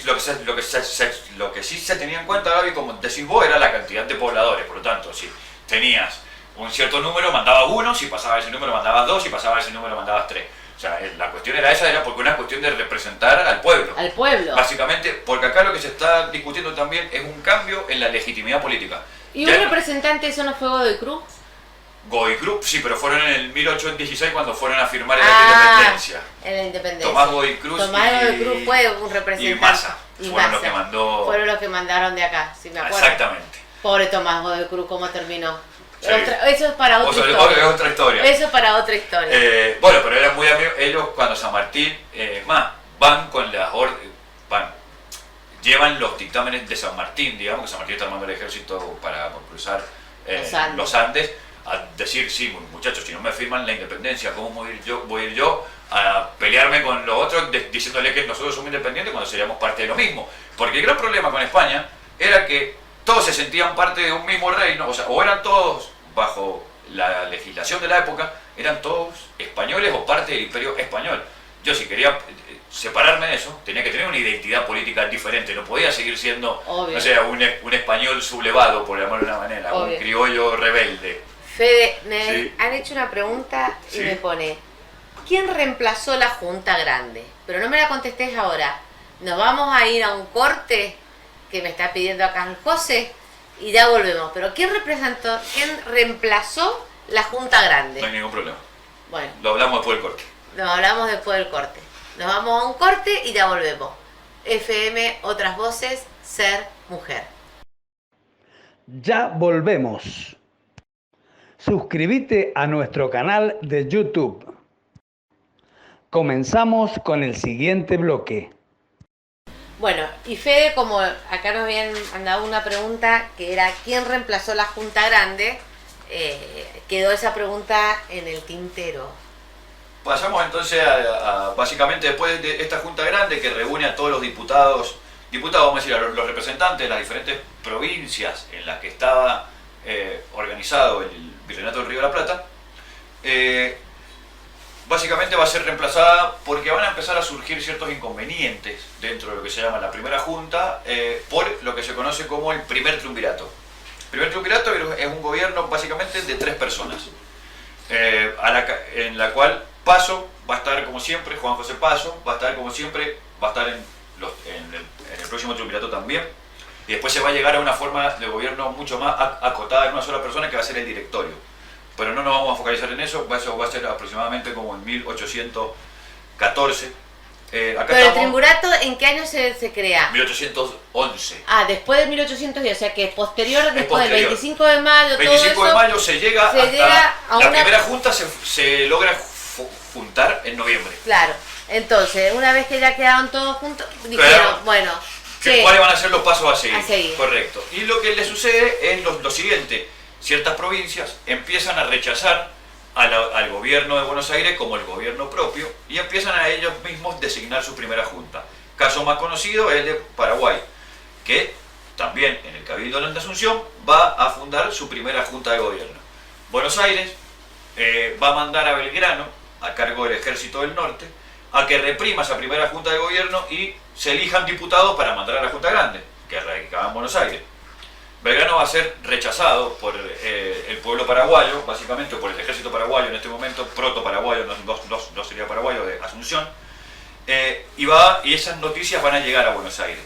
lo que sí se tenía en cuenta, Gaby, como decís vos, era la cantidad de pobladores. Por lo tanto, si tenías un cierto número, mandabas uno, si pasaba ese número, mandabas dos, si pasaba ese número, mandabas tres. O sea, la cuestión era esa, era porque una cuestión de representar al pueblo. Al pueblo. Básicamente, porque acá lo que se está discutiendo también es un cambio en la legitimidad política. ¿Y Ya- un representante eso no fue Godoy Cruz? Godoy Cruz, sí, pero fueron en el 1816 cuando fueron a firmar la independencia. En la independencia. Tomás Godoy Cruz Tomás y- Godoy Cruz fue un representante. Y Massa Y fueron los Massa. que mandó. Fueron los que mandaron de acá, si me acuerdo. Exactamente. Pobre Tomás Godoy Cruz, ¿cómo terminó? Sí. Eso es para otra Es historia. otra historia. Eso es para otra historia. Bueno, pero eran muy amigos. Ellos cuando San Martín, van con las llevan los dictámenes de San Martín, digamos, que San Martín está armando el ejército para cruzar los Andes, a decir, sí, muchachos, si no me firman la independencia, ¿cómo voy a ir yo a pelearme con los otros diciéndole que nosotros somos independientes cuando seríamos parte de lo mismo? Porque el gran problema con España era que todos se sentían parte de un mismo reino, o sea, o eran todos bajo la legislación de la época, eran todos españoles o parte del imperio español. Yo si quería separarme de eso, tenía que tener una identidad política diferente, no podía seguir siendo, Obvio. no sé, un español sublevado, por llamarlo de una manera, Obvio. un criollo rebelde. Fede, me Sí. han hecho una pregunta y Sí. me pone, ¿quién reemplazó la Junta Grande? Pero no me la contestés ahora. Nos vamos a ir a un corte que me está pidiendo acá el José y ya volvemos. Pero quién reemplazó la Junta Grande? No hay ningún problema. Bueno, Lo hablamos después del corte. nos hablamos después del corte. Nos vamos a un corte y ya volvemos. FM, otras voces, ser mujer. Ya volvemos. Suscríbete a nuestro canal de YouTube. Comenzamos con el siguiente bloque. Bueno, y Fede, como acá nos habían mandado una pregunta que era ¿quién reemplazó la Junta Grande? Quedó esa pregunta en el tintero. Pasamos entonces a básicamente después de esta Junta Grande que reúne a todos los diputados, vamos a decir, a los representantes de las diferentes provincias en las que estaba organizado el Virreinato del Río de la Plata, básicamente va a ser reemplazada porque van a empezar a surgir ciertos inconvenientes dentro de lo que se llama la primera junta por lo que se conoce como el primer triunvirato. El primer triunvirato es un gobierno básicamente de 3 personas, en la cual Paso va a estar como siempre, Juan José Paso va a estar como siempre, va a estar en el próximo triunvirato también, y después se va a llegar a una forma de gobierno mucho más acotada en una sola persona que va a ser el directorio. Pero no nos vamos a focalizar en eso va a ser aproximadamente como en 1814. Acá Pero el estamos, triunvirato, ¿en qué año se crea? 1811. Ah, después de 1810, o sea que posterior, después posterior. del 25 de mayo, 25 todo de eso. mayo se llega se hasta llega a la una- primera junta se logra juntar en noviembre. Claro, entonces, una vez que ya quedaron todos juntos, dijeron, Claro. bueno, ¿Cuáles van a ser los pasos a seguir? A seguir. Correcto. Y lo que le sucede es lo siguiente. Ciertas provincias empiezan a rechazar al gobierno de Buenos Aires como el gobierno propio y empiezan a ellos mismos designar su primera junta. Caso más conocido es el de Paraguay, que también en el Cabildo de Asunción va a fundar su primera junta de gobierno. Buenos Aires va a mandar a Belgrano, a cargo del Ejército del Norte, a que reprima esa primera junta de gobierno y se elijan diputados para mandar a la Junta Grande, que radicaba en Buenos Aires. Belgrano va a ser rechazado por el pueblo paraguayo, básicamente por el ejército paraguayo en este momento, proto-paraguayo, no sería paraguayo, de Asunción, y esas noticias van a llegar a Buenos Aires.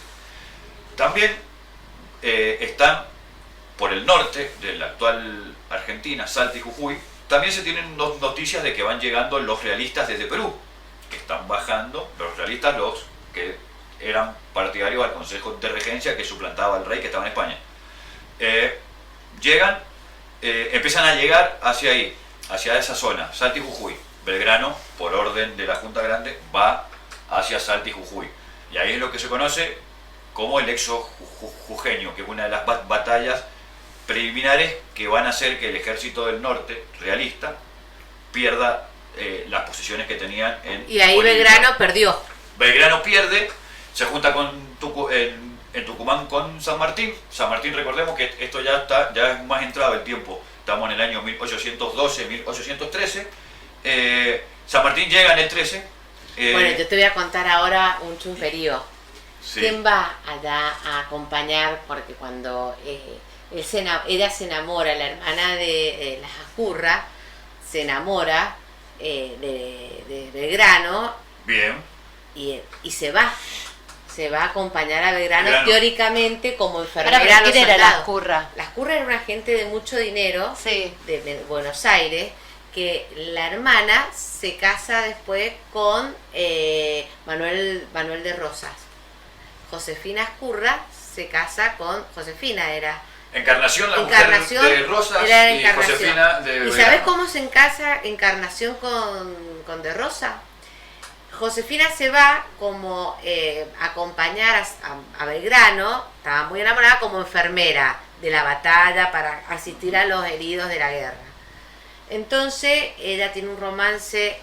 También están por el norte de la actual Argentina, Salta y Jujuy, también se tienen noticias de que van llegando los realistas desde Perú, que están bajando, los realistas, los que eran partidarios al Consejo de Regencia que suplantaba al rey que estaba en España. Empiezan a llegar hacia ahí, hacia esa zona, Salta y Jujuy. Belgrano, por orden de la Junta Grande, va hacia Salta y Jujuy. Y ahí es lo que se conoce como el Éxodo Jujeño, que es una de las batallas preliminares que van a hacer que el ejército del norte, realista, pierda las posiciones que tenían en Y ahí Bolivia. Belgrano perdió. Belgrano pierde, se junta en Tucumán con San Martín. San Martín, recordemos que esto ya es más entrado el tiempo, estamos en el año 1812, 1813. San Martín llega en el 13. Bueno, yo te voy a contar ahora un chumperío. Sí. ¿Quién va allá a acompañar? Porque cuando ella se enamora, la hermana de la Jacurra se enamora de Belgrano. Bien. Y se va a acompañar a Belgrano, Belgrano. teóricamente como Ahora, enfermera ¿pero a los quién era soldados. la Curra? Las Curra era una gente de mucho dinero, Sí. de Buenos Aires, que la hermana se casa después con Manuel de Rosas. Josefina Escurra se casa con Josefina, era Encarnación, la Encarnación, mujer de Rosas, era y Encarnación. Josefina de ¿Y Belgrano. sabes cómo se casa Encarnación con de Rosa? Josefina se va como a acompañar a Belgrano, estaba muy enamorada, como enfermera de la batalla para asistir a los heridos de la guerra. Entonces ella tiene un romance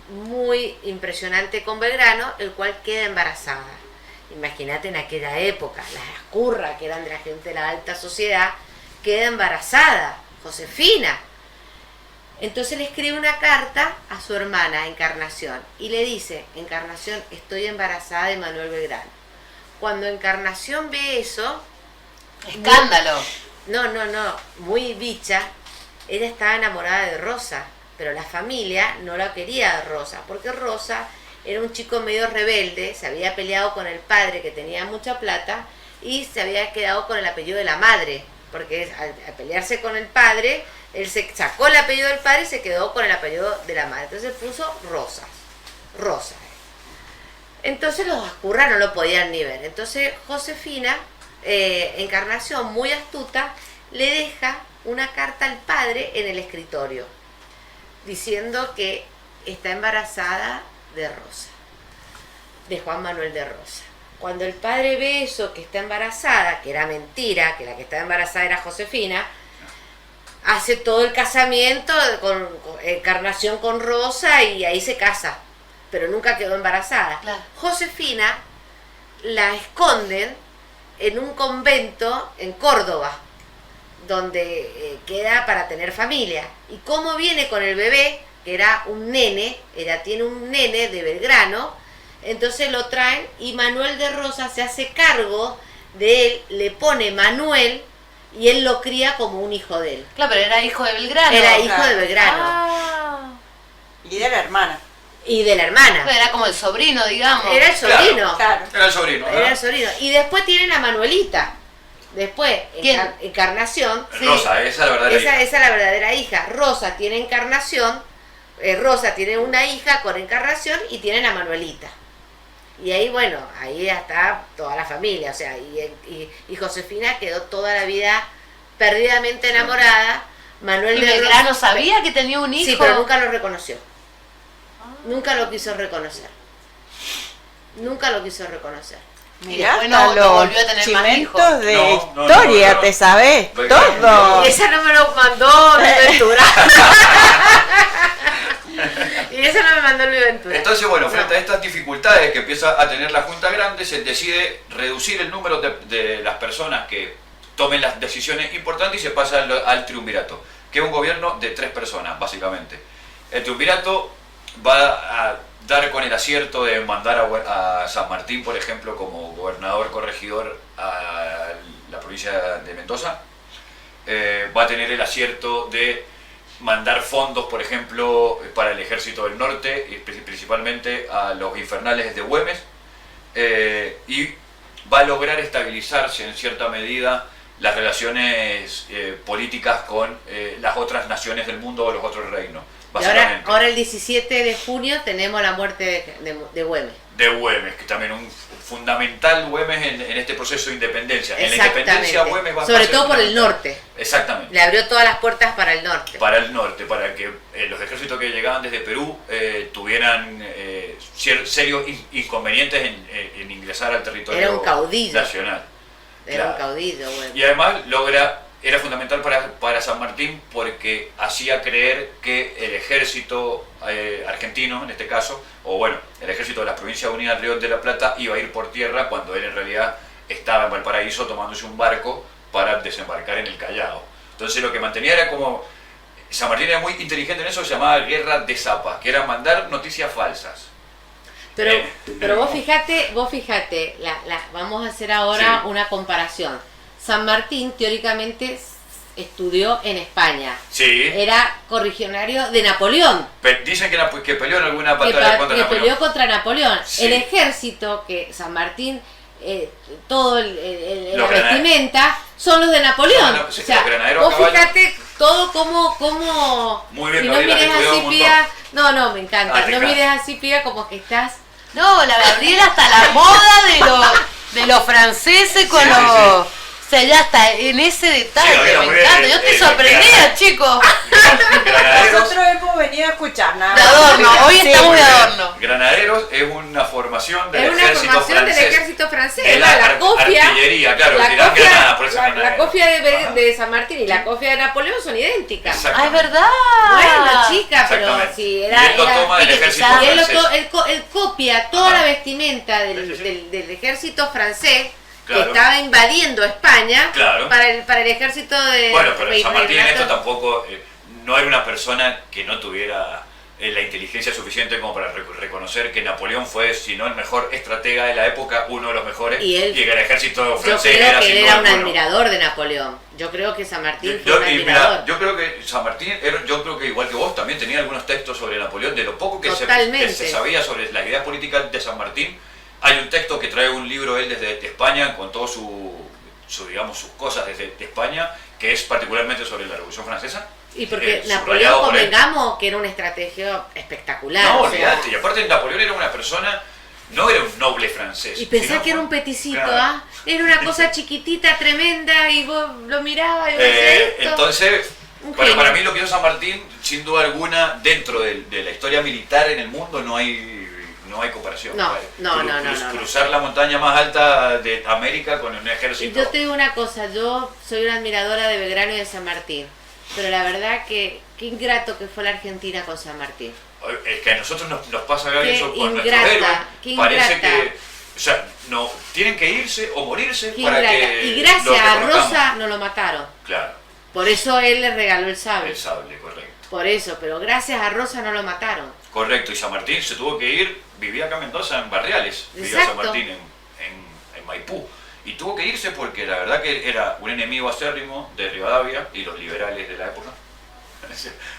muy impresionante con Belgrano, el cual queda embarazada. Imagínate en aquella época, las Curra, que eran de la gente de la alta sociedad, queda embarazada, Josefina. Entonces le escribe una carta a su hermana Encarnación y le dice: Encarnación, estoy embarazada de Manuel Belgrano. Cuando Encarnación ve eso, Escándalo. no, muy bicha, ella estaba enamorada de Rosa, pero la familia no la quería de Rosa, porque Rosa era un chico medio rebelde, se había peleado con el padre que tenía mucha plata y se había quedado con el apellido de la madre, porque al pelearse con el padre, él se sacó el apellido del padre y se quedó con el apellido de la madre, entonces puso Rosa. Entonces los Ascurra no lo podían ni ver, entonces Josefina, Encarnación, muy astuta, le deja una carta al padre en el escritorio, diciendo que está embarazada de Rosa, de Juan Manuel de Rosa. Cuando el padre ve eso, que está embarazada, que era mentira, que la que estaba embarazada era Josefina, hace todo el casamiento con Encarnación con Rosa y ahí se casa, pero nunca quedó embarazada. Claro. Josefina la esconden en un convento en Córdoba, donde queda para tener familia. Y como viene con el bebé, que era un nene, ella tiene un nene de Belgrano, entonces lo traen y Manuel de Rosa se hace cargo de él, le pone Manuel y él lo cría como un hijo de él. Claro, pero era hijo de Belgrano. Era hijo claro. de Belgrano Ah. Y de la hermana. y de la hermana. Era como el sobrino, digamos. Era el sobrino. Claro. Era el sobrino, ¿no? Era el sobrino. Y después tienen a Manuelita. Después, ¿Quién? Encarnación. Rosa, esa es la verdadera Esa hija. es la verdadera hija. Rosa tiene Encarnación. Rosa tiene una hija con Encarnación y tienen a Manuelita. Y ahí, bueno, ahí ya está toda la familia. O sea, y Josefina quedó toda la vida perdidamente enamorada. Manuel ¿Y de Belgrano Rosa- sabía que tenía un hijo? Sí, pero nunca lo reconoció. Nunca lo quiso reconocer. Nunca lo quiso reconocer. Mirá, después hasta no volvió a los tener más hijos. chimentos de No, historia, no. te sabes Belgrano. todo. Y esa no me lo mandó Luis Ventura. Y esa no me mandó Luis Ventura. Entonces, bueno, frente No. a estas dificultades que empieza a tener la Junta Grande, se decide reducir el número de las personas que tomen las decisiones importantes y se pasa al triunvirato, que es un gobierno de 3 personas, básicamente. El triunvirato va a dar con el acierto de mandar a San Martín, por ejemplo, como gobernador corregidor a la provincia de Mendoza. Va a tener el acierto de mandar fondos, por ejemplo, para el ejército del norte, y principalmente a los infernales de Güemes, y va a lograr estabilizarse en cierta medida las relaciones políticas con las otras naciones del mundo o los otros reinos, Y básicamente. ahora el 17 de junio tenemos la muerte de Güemes. De Güemes, que también un fundamental Güemes en este proceso de independencia. En la Exactamente. independencia Güemes va a Sobre ser todo por el fundamental. norte. Exactamente. Le abrió todas las puertas para el norte. Para el norte, para que los ejércitos que llegaban desde Perú tuvieran serios inconvenientes en ingresar al territorio Era un caudillo. nacional. Era un Claro. caudillo, Güemes. Y además era fundamental para San Martín porque hacía creer que el ejército argentino, en este caso, o bueno, el ejército de las Provincias Unidas del Río de la Plata iba a ir por tierra cuando él en realidad estaba en Valparaíso tomándose un barco para desembarcar en el Callao. Entonces lo que mantenía era como... San Martín era muy inteligente en eso, se llamaba guerra de zapas, que era mandar noticias falsas. Pero vos fijate, vamos a hacer ahora Sí. una comparación. San Martín teóricamente estudió en España. Sí, Era correligionario de Napoleón. dicen que peleó en alguna Que, batalla contra que Napoleón. peleó contra Napoleón. Sí. El ejército que San Martín, todo la Los granaderos. vestimenta, son los de Napoleón. Son los- sí, o sea, los granaderos vos a caballo. fíjate todo como... Muy bien, y no Gabriela, mires te cuidado así, un Pía. No, me encanta. Ah, te no encanta. mires así, Pía, como que estás... No, la Gabriela hasta la moda de los franceses con Sí, sí, los... O sea, ya está en ese detalle, Sí, Gabriela, me muy bien, encanta. Yo estoy sorprendida, chicos. Granaderos, Nosotros hemos venido a escuchar nada De más. adorno, hoy Sí. estamos de adorno. Granaderos es una formación del Es una ejército formación francés. del ejército francés. De la cofia, artillería, claro, la tiran cofia, granadas, por eso la granaderos. cofia Ajá. de San Martín y la cofia de Napoleón son idénticas. Exacto. Ah, es verdad. Bueno, chica, pero Exactamente. si Y era... él lo toma del y que ejército quizás- y él, francés. él copia toda Ajá. la vestimenta Sí, sí. del ejército francés Claro. que estaba invadiendo España Claro. para el ejército de... Bueno, pero San Martín en esto Reinato. tampoco, no era una persona que no tuviera la inteligencia suficiente como para reconocer que Napoleón fue, si no el mejor estratega de la época, uno de los mejores, Y él- que el ejército Yo francés creo era que sin él duda era un alguna. admirador de Napoleón. Yo creo que San Martín fue Yo, un y admirador. mira, yo creo que San Martín, yo creo que igual que vos, también tenía algunos textos sobre Napoleón, de lo poco que Totalmente. se sabía sobre las ideas políticas de San Martín. Hay un texto que trae un libro él desde España, con todo digamos, sus cosas desde España, que es particularmente sobre la Revolución Francesa. Y porque subrayado Napoleón, por él. convengamos que era una estrategia espectacular. No, o sea, olvídate, y aparte Napoleón era una persona, no era un noble francés. y pensar sino que era fue- un peticito, Claro. ¿ah? Era una cosa chiquitita, tremenda, y vos lo mirabas y vos decías esto. Entonces, Un para genio. mí lo que hizo San Martín, sin duda alguna, dentro de la historia militar en el mundo no hay comparación. No, no, no, no. Cruzar la montaña más alta de América con un Y ejército. yo te digo una cosa, yo soy una admiradora de Belgrano y de San Martín, pero la verdad que qué ingrato que fue la Argentina con San Martín. Es que a nosotros nos pasa, Gaby, Qué eso con nuestros ingrata, héroes. qué Parece ingrata. que, o sea, no, tienen que irse o morirse Qué para ingrata. que Y gracias los a reconozcamos. Rosa no lo mataron. Claro, Por eso él le regaló el sable. el sable, correcto. Por eso, pero gracias a Rosa no lo mataron. Correcto, y San Martín se tuvo que ir, vivía acá en Mendoza, en Barriales, vivía Exacto. San Martín en Maipú. Y tuvo que irse porque la verdad que era un enemigo acérrimo de Rivadavia y los liberales de la época.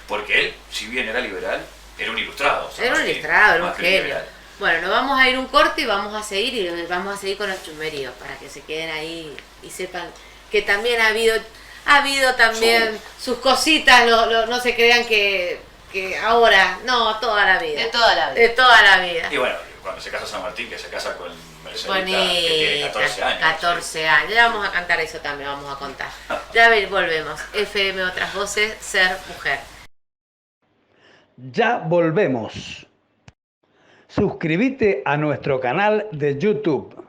Porque él, si bien era liberal, era un ilustrado. San Era un Martín, ilustrado, era un más que genio. liberal. Bueno, nos vamos a ir un corte y vamos a seguir con los chusmeríos para que se queden ahí y sepan que también ha habido también sus cositas, no se crean que ahora, no, toda la vida. De toda la vida. De toda la vida. Y bueno, cuando se casa San Martín, que se casa con Mercedita, Bonita, que tiene 14 años. 14 años. Ya vamos a cantar eso también, vamos a contar. Ya volvemos. FM Otras Voces, Ser Mujer. Ya volvemos. Suscríbete a nuestro canal de YouTube.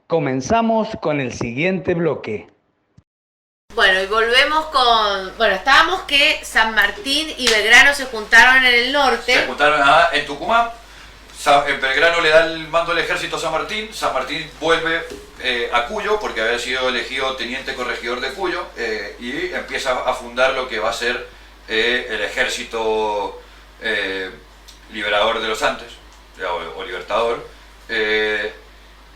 Comenzamos con el siguiente bloque. Bueno, y volvemos con... Bueno, estábamos que San Martín y Belgrano se juntaron en el norte. Se juntaron en Tucumán. Belgrano le da el mando del ejército a San Martín. San Martín vuelve a Cuyo porque había sido elegido teniente corregidor de Cuyo y empieza a fundar lo que va a ser el ejército liberador de los Andes o libertador.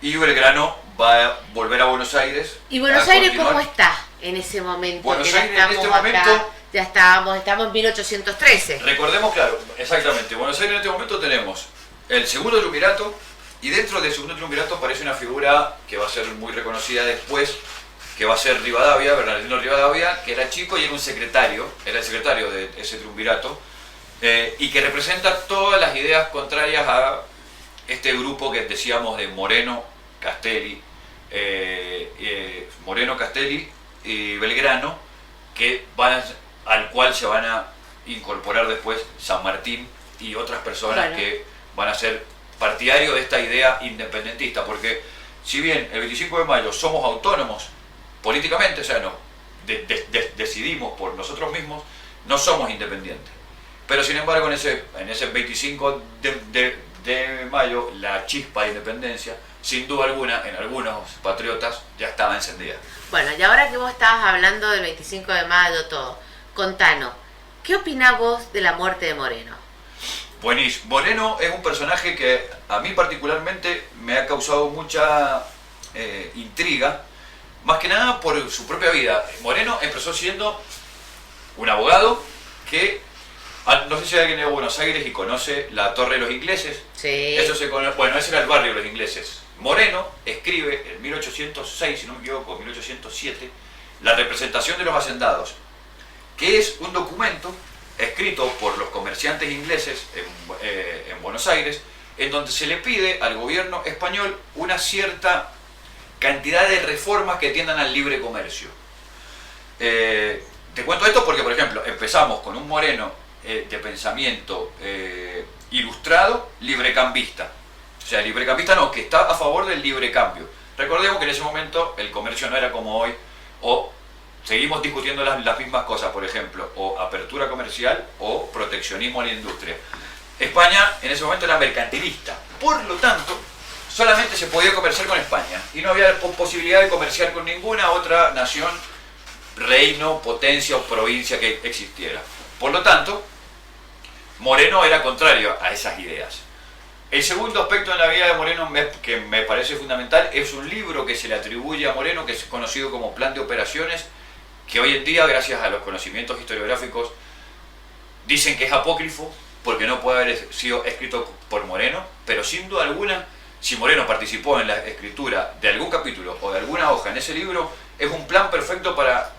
Y Belgrano va a volver a Buenos Aires. ¿Y Buenos a Aires continuar. cómo está en ese momento? Buenos Que ya Aires en este estamos acá, momento- ya estamos en 1813. Recordemos, claro, exactamente, Buenos Aires en este momento tenemos el segundo triunvirato y dentro del segundo triunvirato aparece una figura que va a ser muy reconocida después, que va a ser Rivadavia, Bernardino Rivadavia, que era chico y era era el secretario de ese triunvirato, y que representa todas las ideas contrarias a este grupo que decíamos de Moreno, Castelli y Belgrano, al cual se van a incorporar después San Martín y otras personas que van a ser partidarios de esta idea independentista, porque si bien el 25 de mayo somos autónomos políticamente, o sea, no, decidimos por nosotros mismos, no somos independientes. Pero sin embargo en ese 25 de mayo la chispa de independencia, sin duda alguna, en algunos patriotas ya estaba encendida. Bueno, y ahora que vos estabas hablando del 25 de mayo, todo, contanos, ¿qué opinás vos de la muerte de Moreno? Buenísimo. Moreno es un personaje que a mí particularmente me ha causado mucha intriga, más que nada por su propia vida. Moreno empezó siendo un abogado que, no sé si alguien de Buenos Aires y conoce la Torre de los Ingleses. Sí. Eso se conoce, bueno, ese era el barrio de los ingleses. Moreno escribe en 1806, si no me equivoco, 1807, La representación de los hacendados, que es un documento escrito por los comerciantes ingleses en Buenos Aires, en donde se le pide al gobierno español una cierta cantidad de reformas que tiendan al libre comercio. Te cuento esto porque, por ejemplo, empezamos con un Moreno de pensamiento ilustrado, librecambista. O sea, librecambista no, que está a favor del libre cambio. Recordemos que en ese momento el comercio no era como hoy, o seguimos discutiendo las mismas cosas, por ejemplo, o apertura comercial o proteccionismo a la industria. España en ese momento era mercantilista, por lo tanto, solamente se podía comerciar con España y no había posibilidad de comerciar con ninguna otra nación, reino, potencia o provincia que existiera. Por lo tanto, Moreno era contrario a esas ideas. El segundo aspecto en la vida de Moreno que me parece fundamental es un libro que se le atribuye a Moreno, que es conocido como Plan de Operaciones, que hoy en día, gracias a los conocimientos historiográficos, dicen que es apócrifo porque no puede haber sido escrito por Moreno, pero sin duda alguna, si Moreno participó en la escritura de algún capítulo o de alguna hoja en ese libro, es un plan perfecto para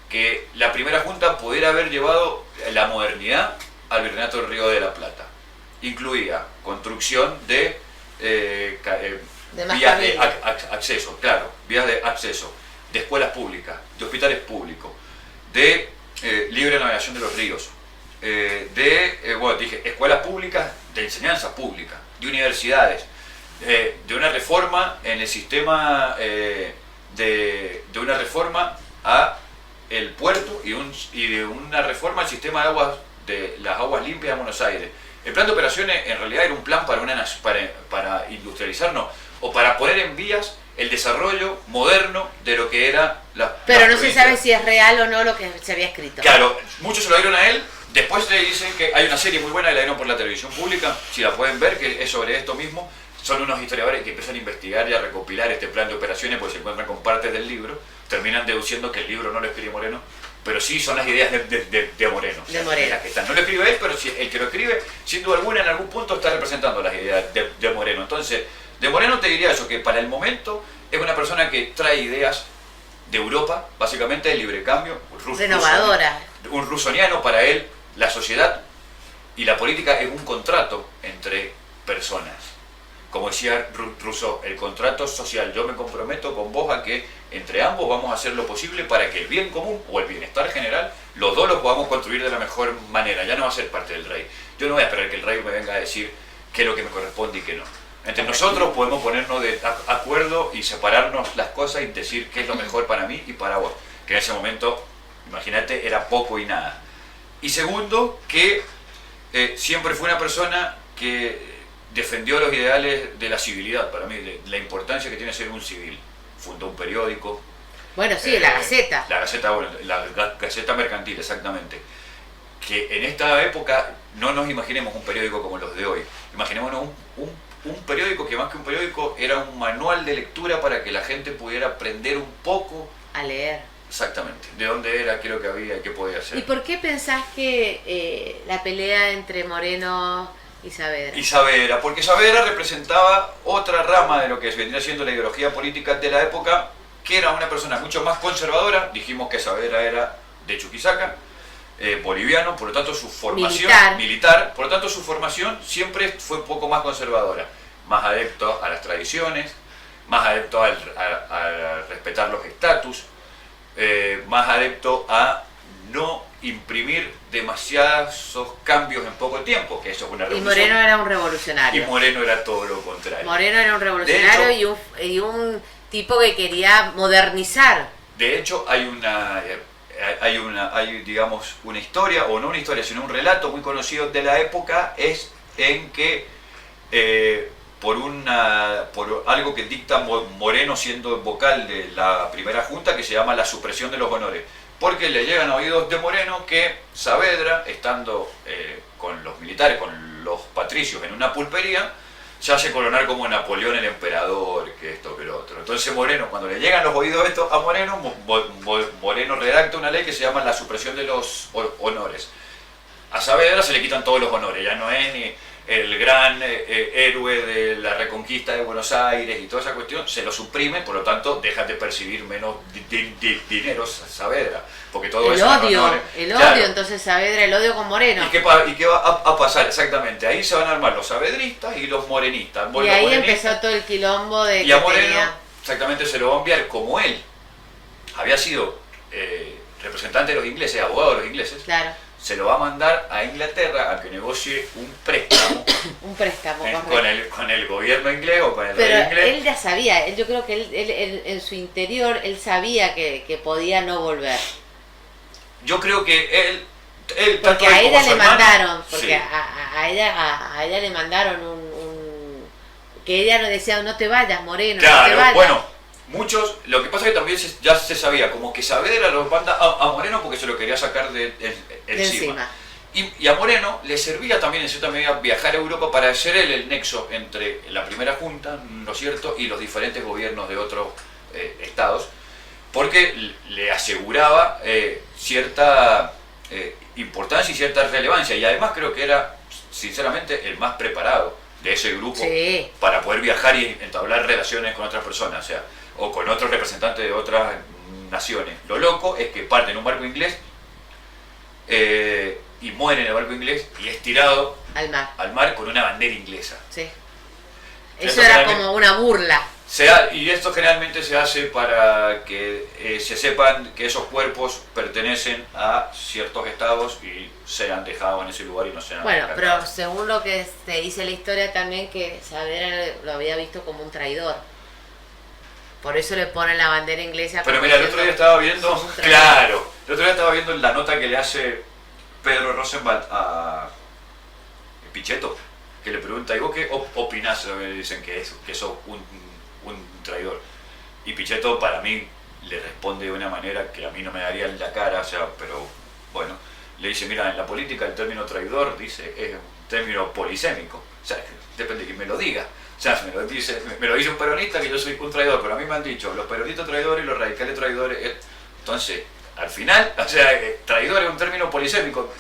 que la primera junta pudiera haber llevado la modernidad al Virreinato del Río de la Plata. Incluía construcción de vías de acceso, claro, vías de acceso, de escuelas públicas, de hospitales públicos, de libre navegación de los ríos, escuelas públicas, de enseñanza pública, de universidades, de una reforma en el sistema, de una reforma a el puerto y de una reforma al sistema de las aguas limpias de Buenos Aires. El plan de operaciones en realidad era un plan para industrializarnos o para poner en vías el desarrollo moderno de lo que era la Pero no se sabe si es real o no lo que se había escrito. Claro, muchos se lo dieron a él, después le dicen que hay una serie muy buena que la dieron por la televisión pública, si la pueden ver, que es sobre esto mismo. Son unos historiadores que empiezan a investigar y a recopilar este plan de operaciones porque se encuentran con partes del libro, terminan deduciendo que el libro no lo escribe Moreno, pero sí son las ideas de Moreno. De Moreno. Las que están. No lo escribe él, pero el que lo escribe, sin duda alguna, en algún punto está representando las ideas de Moreno. Entonces, de Moreno te diría yo que para el momento es una persona que trae ideas de Europa, básicamente de libre cambio, renovadora. Un rusoniano. Para él, la sociedad y la política es un contrato entre personas. Como decía Rousseau, el contrato social, yo me comprometo con vos a que entre ambos vamos a hacer lo posible para que el bien común o el bienestar general, los dos lo podamos construir de la mejor manera. Ya no va a ser parte del rey. Yo no voy a esperar que el rey me venga a decir qué es lo que me corresponde y qué no. Entre nosotros podemos ponernos de acuerdo y separarnos las cosas y decir qué es lo mejor para mí y para vos. Que en ese momento, imagínate, era poco y nada. Y segundo, que siempre fue una persona que defendió los ideales de la civilidad, para mí, de la importancia que tiene ser un civil. Fundó un periódico. Bueno, sí, la Gaceta. La Gaceta, bueno, la Gaceta Mercantil, exactamente. Que en esta época no nos imaginemos un periódico como los de hoy. Imaginémonos un periódico que más que un periódico era un manual de lectura para que la gente pudiera aprender un poco a leer. Exactamente, de dónde era, qué es lo que había, qué podía hacer. ¿Y por qué pensás que la pelea entre Moreno y Saavedra? Y Saavedra, porque Saavedra representaba otra rama de lo que vendría siendo la ideología política de la época, que era una persona mucho más conservadora. Dijimos que Saavedra era de Chuquisaca, boliviano, por lo tanto su formación militar, por lo tanto su formación siempre fue un poco más conservadora, más adepto a las tradiciones, más adepto a respetar los estatus, más adepto a no imprimir demasiados cambios en poco tiempo, que eso es una Y revolución. Moreno era un revolucionario. Y Moreno era todo lo contrario. Moreno era un revolucionario De hecho, y un tipo que quería modernizar. De hecho, hay digamos una historia, o no una historia, sino un relato muy conocido de la época, es en que por algo que dicta Moreno siendo vocal de la primera junta, que se llama la supresión de los honores, porque le llegan a oídos de Moreno que Saavedra, estando con los militares, con los patricios en una pulpería, se hace coronar como Napoleón el emperador, que esto, que lo otro. Entonces Moreno, cuando le llegan los oídos esto a Moreno, Moreno redacta una ley que se llama la supresión de los honores. A Saavedra se le quitan todos los honores, ya no es ni el gran héroe de la reconquista de Buenos Aires y toda esa cuestión, se lo suprimen, por lo tanto deja de percibir menos dinero Saavedra, porque todo El eso odio, honores. el Claro. odio, entonces Saavedra, el odio con Moreno. ¿Y qué va a pasar exactamente? Ahí se van a armar los savedristas y los morenistas. Y ahí empezó todo el quilombo de Y a que Moreno, tenía... exactamente, se lo va a enviar como él había sido representante de los ingleses, abogado de los ingleses, Claro, se lo va a mandar a Inglaterra a que negocie un préstamo un préstamo, correcto. con el gobierno inglés o con el Pero rey inglés. él ya sabía, yo creo que él en su interior, él sabía que podía no volver. Yo creo que él Porque tanto él a como ella su le hermano, mandaron, porque sí. a ella le mandaron que ella le decía, no te vayas, Moreno, no te Claro, vayas. bueno, muchos, lo que pasa es que también ya se sabía, como que Saavedra los manda a Moreno porque se lo quería sacar de encima. Y a Moreno le servía también en cierta medida viajar a Europa para hacer él el nexo entre la primera junta, ¿no es cierto?, y los diferentes gobiernos de otros estados, porque le aseguraba cierta importancia y cierta relevancia, y además creo que era, sinceramente, el más preparado de ese grupo Sí. para poder viajar y entablar relaciones con otras personas, o sea, o con otros representantes de otras naciones. Lo loco es que parte en un barco inglés y muere en el barco inglés y es tirado Al mar, al mar con una bandera inglesa. sí. Eso Eso era generalmente- como una burla. Y esto generalmente se hace para que se sepan que esos cuerpos pertenecen a ciertos estados y sean dejados en ese lugar y no sean Bueno, pero rescatados. según lo que se dice la historia también, que Saavedra lo había visto como un traidor. Por eso le ponen la bandera inglesa. Pero como mira, el otro día estaba viendo, sos un traidor. claro, el otro día estaba viendo la nota que le hace Pedro Rosenwald a Pichetto, que le pregunta, ¿y vos qué opinás? Dicen que sos un traidor. Y Pichetto para mí le responde de una manera que a mí no me daría en la cara, o sea, pero bueno, le dice, mira, en la política el término traidor, dice, es un término polisémico, o sea, depende de quién me lo diga. O sea, me lo dice un peronista que yo soy un traidor, pero a mí me han dicho los peronistas traidores y los radicales traidores. Entonces, al final, o sea, traidor es un término polisémico,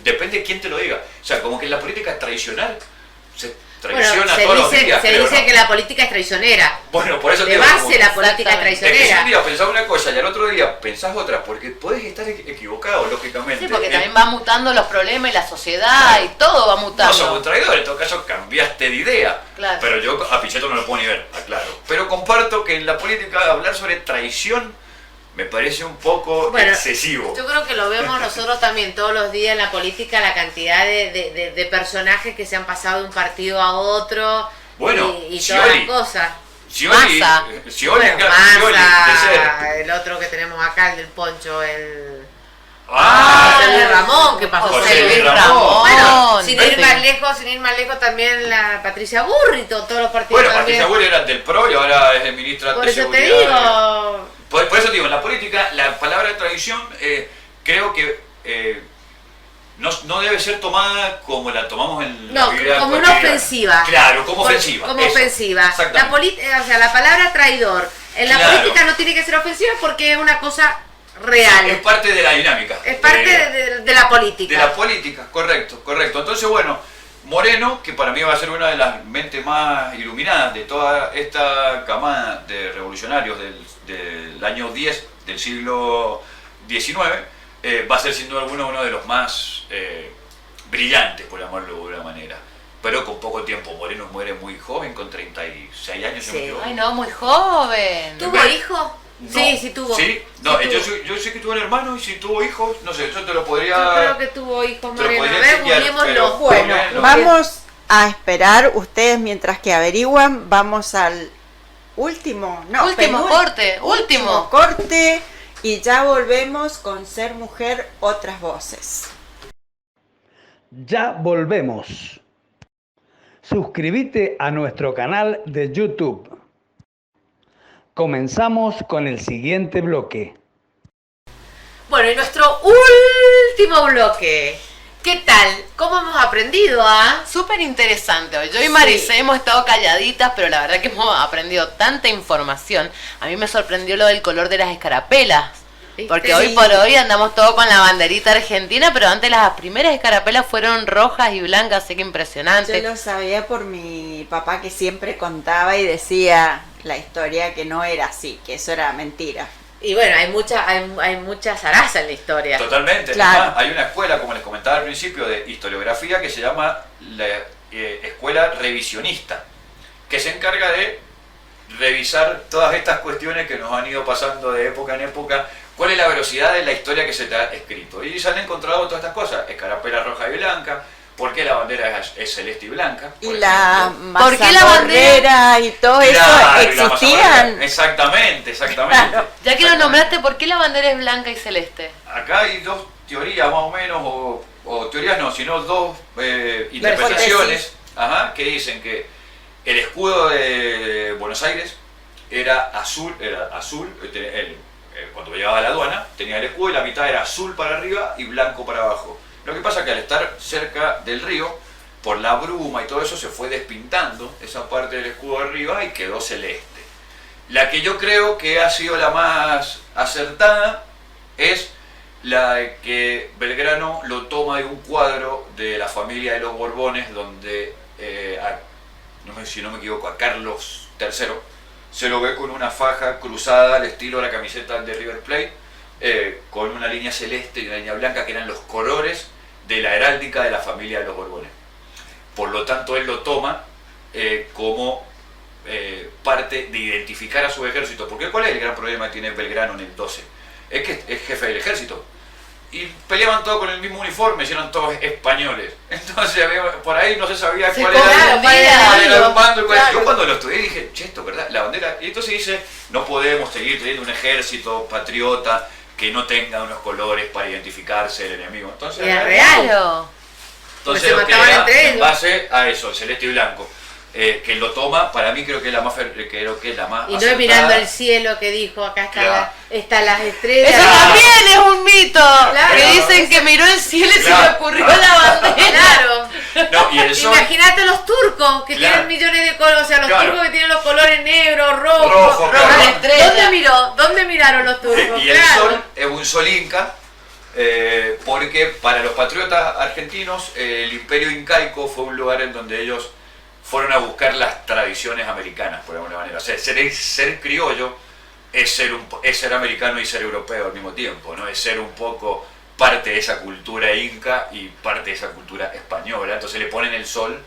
depende de quién te lo diga. O sea, como que en la política tradicional se traiciona Bueno, todos los días. se creo, dice ¿no? que la política es traicionera. Bueno, por eso De digo, base como- la política es Exactamente. es que si traicionera. un día pensás una cosa y al otro día pensás otra, porque podés estar equivocado, lógicamente. Sí, porque Eh, también va mutando los problemas y la sociedad Claro. y todo va No mutando. somos traidores, en todo caso cambiaste de idea. Claro. Pero yo a Pichetto no lo puedo ni ver, aclaro. Pero comparto que en la política hablar sobre traición me parece un poco Bueno, excesivo. Yo creo que lo vemos nosotros también todos los días en la política, la cantidad de personajes que se han pasado de un partido a otro Bueno, y Scioli. todas las cosas. Scioli, Massa. Scioli, Bueno, claro, Scioli, de ser. Massa, el otro que tenemos acá, el del poncho, el... Ah, José Luis Ramón, ¿qué pasó? José Luis Ramón. Ramón. Bueno, sin ir sí. más lejos también la Patricia Burrito, todos los partidos Bueno, también. Patricia Bull era del PRO y ahora es ministra Por de eso te Seguridad. digo, Por eso te digo, en la política, la palabra traición creo que no debe ser tomada como la tomamos en la no, vida como una cotidiana. ofensiva. Claro, como ofensiva. Como eso. ofensiva. Exactamente. O sea, la palabra traidor en la Claro. política no tiene que ser ofensiva porque es una cosa Es real. parte de la dinámica. Es parte de la política. De la política, correcto. Entonces, bueno, Moreno, que para mí va a ser una de las mentes más iluminadas de toda esta camada de revolucionarios del año 10 del siglo XIX, va a ser sin duda alguna uno de los más brillantes, por llamarlo de alguna manera. Pero con poco tiempo. Moreno muere muy joven, con 36 años. Sí. Si no me equivoco. Ay, no, muy joven. ¿Tuvo hijo? No. Sí tuvo. Sí, no, Sí tuvo. yo sé que tuvo un hermano y si tuvo hijos, no sé, yo te lo podría... Yo creo que tuvo hijos, te lo Moreno. A podría ver, chequear, googleémoslo. pero- Bueno, Bueno. vamos a esperar ustedes mientras que averiguan. Vamos al último, no, Último corte, último. corte y ya volvemos con Ser Mujer, otras voces. Ya volvemos. Suscríbete a nuestro canal de YouTube. Comenzamos con el siguiente bloque. Bueno, y nuestro último bloque. ¿Qué tal? ¿Cómo hemos aprendido a...? Súper interesante hoy. Yo y Sí. Maricé hemos estado calladitas, pero la verdad que hemos aprendido tanta información. A mí me sorprendió lo del color de las escarapelas. ¿Viste? Porque hoy Sí. por hoy andamos todos con la banderita argentina, pero antes las primeras escarapelas fueron rojas y blancas, así que Yo impresionante. lo sabía por mi papá, que siempre contaba y decía la historia que no era así, que eso era mentira. Y bueno, hay mucha zaraza en la historia. Totalmente. Claro. Además, hay una escuela, como les comentaba al principio, de historiografía que se llama la Escuela Revisionista, que se encarga de revisar todas estas cuestiones que nos han ido pasando de época en época. ¿Cuál es la velocidad de la historia que se te ha escrito? Y se han encontrado todas estas cosas. Escarapela roja y blanca. ¿Por qué la bandera es celeste y blanca? Y por la ejemplo? ¿Por qué la mazamorrera y todo Claro, y eso la existían. mazamorra. Exactamente. Ya que lo Exactamente. nombraste, ¿por qué la bandera es blanca y celeste? Acá hay dos teorías más o menos, o teorías no, sino dos interpretaciones que dicen que el escudo de Buenos Aires era azul, cuando llegaba a la aduana tenía el escudo y la mitad era azul para arriba y blanco para abajo. Lo que pasa es que al estar cerca del río, por la bruma y todo eso, se fue despintando esa parte del escudo de arriba y quedó celeste. La que yo creo que ha sido la más acertada es la de que Belgrano lo toma de un cuadro de la familia de los Borbones, donde, si no me equivoco, a Carlos III se lo ve con una faja cruzada al estilo de la camiseta de River Plate, con una línea celeste y una línea blanca, que eran los colores de la heráldica de la familia de los Borbones. Por lo tanto, él lo toma como parte de identificar a su ejército. Porque ¿cuál es el gran problema que tiene Belgrano en el 12? Es que es jefe del ejército. Y peleaban todos con el mismo uniforme, si eran todos españoles. Entonces por ahí no se sabía Se cuál cobraron, era cuál era el cuál era el bando, bando y cuál- claro. Yo cuando lo estudié dije, che, esto, ¿verdad? La bandera. Y entonces dice, no podemos seguir teniendo un ejército patriota que no tenga unos colores para identificarse del enemigo. Entonces, Era real. Claro. entonces se lo mataban crea entre en ellos. base a eso, celeste y blanco. Que lo toma, para mí creo que es la más Y no es acertada. mirando al cielo que dijo, acá están, Claro. están las estrellas. Eso Claro. también es un mito. Claro. Que dicen que miró el cielo y se Claro. le ocurrió la bandera. Claro. No, y el sol, Imagínate los turcos que Claro. tienen millones de colores, o sea, los Claro. turcos que tienen los colores negros, rojos, Rojo, claro. estrella. ¿Dónde miró? ¿Dónde miraron los turcos? y el Claro. sol es un sol inca, porque para los patriotas argentinos el imperio incaico fue un lugar en donde ellos fueron a buscar las tradiciones americanas, por alguna manera. O sea, ser criollo es ser americano y ser europeo al mismo tiempo, ¿no? Es ser un poco parte de esa cultura inca y parte de esa cultura española. Entonces le ponen el sol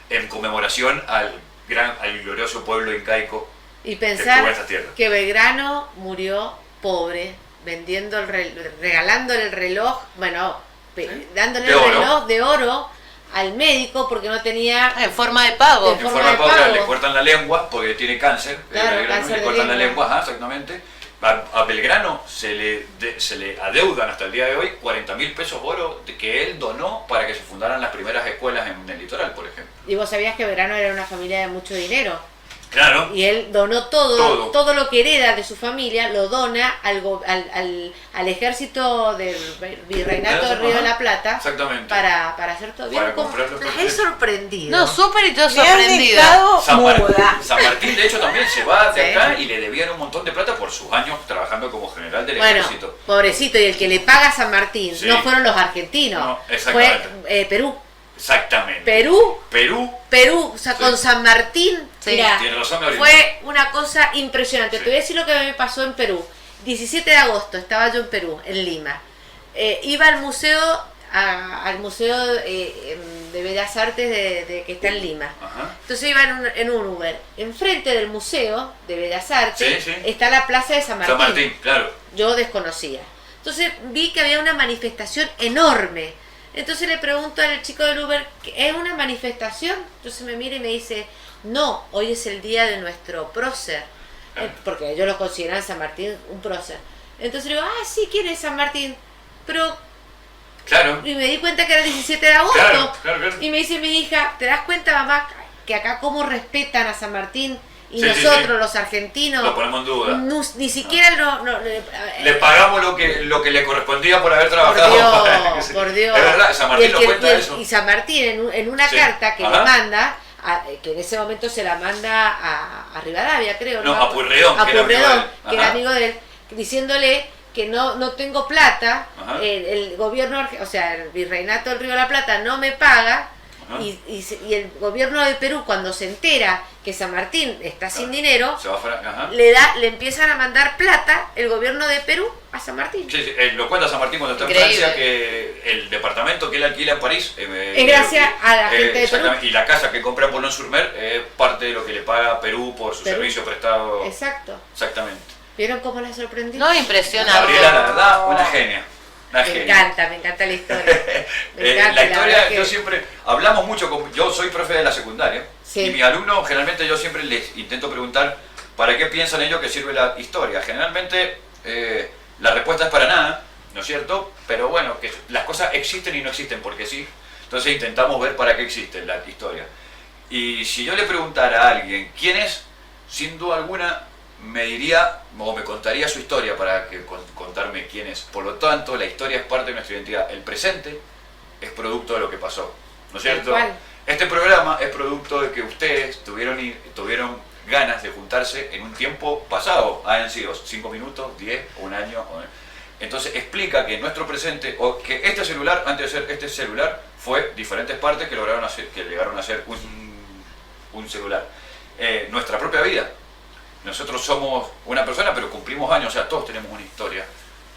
en conmemoración al glorioso pueblo incaico. Y estuvo en pensar esta tierra. que Belgrano murió pobre, vendiendo regalándole el reloj, bueno, dándole De el oro. reloj de oro al médico porque no tenía... En forma de pago. En En forma forma de de pago, pago. le cortan la lengua porque tiene cáncer. Claro, Belgrano, cáncer le de cortan la lengua. lengua, exactamente. A Belgrano se le adeudan hasta el día de hoy 40.000 pesos oro que él donó para que se fundaran las primeras escuelas en el litoral, por ejemplo. Y vos sabías que Belgrano era una familia de mucho dinero. Claro. Y él donó todo Todo. lo que hereda de su familia, lo dona al ejército del virreinato del Río de la Plata Exactamente. para hacer todo. Para ¿Vieron cómo comprar los las he papeles. sorprendido? No, súper y yo Me has sorprendida. dejado San muda. Martín, de hecho, también se va de Sí. acá y le debían un montón de plata por sus años trabajando como general del Bueno, ejército. pobrecito, y el que le paga a San Martín Sí. no fueron los argentinos, No, fue exactamente. Perú. Exactamente. Perú, Perú. o sea, Sí. con San Martín, Sí, mirá, tiene razón, Gabriela. fue una cosa impresionante. Sí. Te voy a decir lo que me pasó en Perú. 17 de agosto estaba yo en Perú, en Lima. Iba al museo, de Bellas Artes que está en Lima. Ajá. Entonces iba en un Uber. Enfrente del museo de Bellas Artes Sí, sí. está la plaza de San Martín. San Martín, claro. Yo desconocía. Entonces vi que había una manifestación enorme. Entonces le pregunto al chico del Uber, ¿es una manifestación? Entonces me mira y me dice, no, hoy es el día de nuestro prócer. Porque ellos lo consideran San Martín un prócer. Entonces le digo, sí, ¿quién es San Martín? Pero, Claro. y me di cuenta que era el 17 de agosto. Claro. Y me dice mi hija, ¿te das cuenta, mamá, que acá cómo respetan a San Martín? Y Sí, sí, nosotros, sí. los argentinos, Lo ponemos en duda. ni siquiera Le pagamos lo que le correspondía por haber trabajado. Por Dios. Es verdad, San Martín lo cuenta eso. Y San Martín en una Sí. carta que Ajá. le manda, que en ese momento se la manda a Rivadavia, creo. No, a Pueyrredón, a que era amigo Pueyrredón, de él. que era Ajá. amigo de él, diciéndole que no tengo plata, Ajá. el gobierno, o sea, el virreinato del Río de la Plata no me paga. Ajá. Y el gobierno de Perú, cuando se entera que San Martín está sin dinero, Se va fuera. Ajá. le empiezan a mandar plata el gobierno de Perú a San Martín. Sí, lo cuenta San Martín cuando está Increíble. en Francia, que el departamento que él alquila en París Es gracias a la gente de Perú. exactamente, y la casa que compra en Boulogne-sur-Mer es parte de lo que le paga Perú por su Perú. servicio prestado. Exacto. Exactamente. ¿Vieron cómo la sorprendí? No, impresionante. Gabriela, la verdad, una genia. Una Me genia. me encanta la historia. Me encanta, La historia, verdad que- yo siempre, hablamos mucho, yo soy profe de la secundaria, Sí. y mis alumnos, generalmente yo siempre les intento preguntar para qué piensan ellos que sirve la historia. Generalmente la respuesta es para nada, ¿no es cierto? Pero bueno, que las cosas existen y no existen porque sí, entonces intentamos ver para qué existe la historia. Y si yo le preguntara a alguien quién es, sin duda alguna me diría o me contaría su historia para contarme quién es. Por lo tanto, la historia es parte de nuestra identidad. El presente es producto de lo que pasó, ¿no es Tal cierto? cual. Este programa es producto de que ustedes tuvieron ganas de juntarse en un tiempo pasado, hayan sido 5 minutos, 10, un año. Entonces explica que nuestro presente, o que este celular, antes de ser este celular, fue diferentes partes que llegaron a ser un celular. Nuestra propia vida. Nosotros somos una persona, pero cumplimos años, o sea, todos tenemos una historia.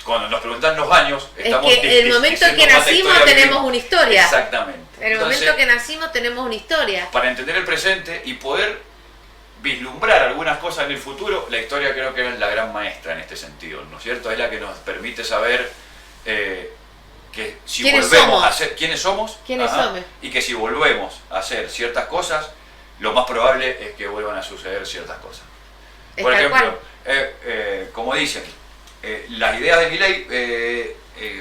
Cuando nos preguntan los años, estamos Es que el momento en que diciendo cuánta nacimos historia tenemos vivimos. una historia. Exactamente. En el Entonces, momento que nacimos tenemos una historia. para entender el presente y poder vislumbrar algunas cosas en el futuro, la historia creo que es la gran maestra en este sentido, ¿no es cierto? Es la que nos permite saber que si ¿Quiénes volvemos somos? a hacer quiénes somos, ¿Quiénes ajá, somos? y que si volvemos a hacer ciertas cosas, lo más probable es que vuelvan a suceder ciertas cosas. Es Por tal ejemplo, cual. como dicen, las ideas de Milei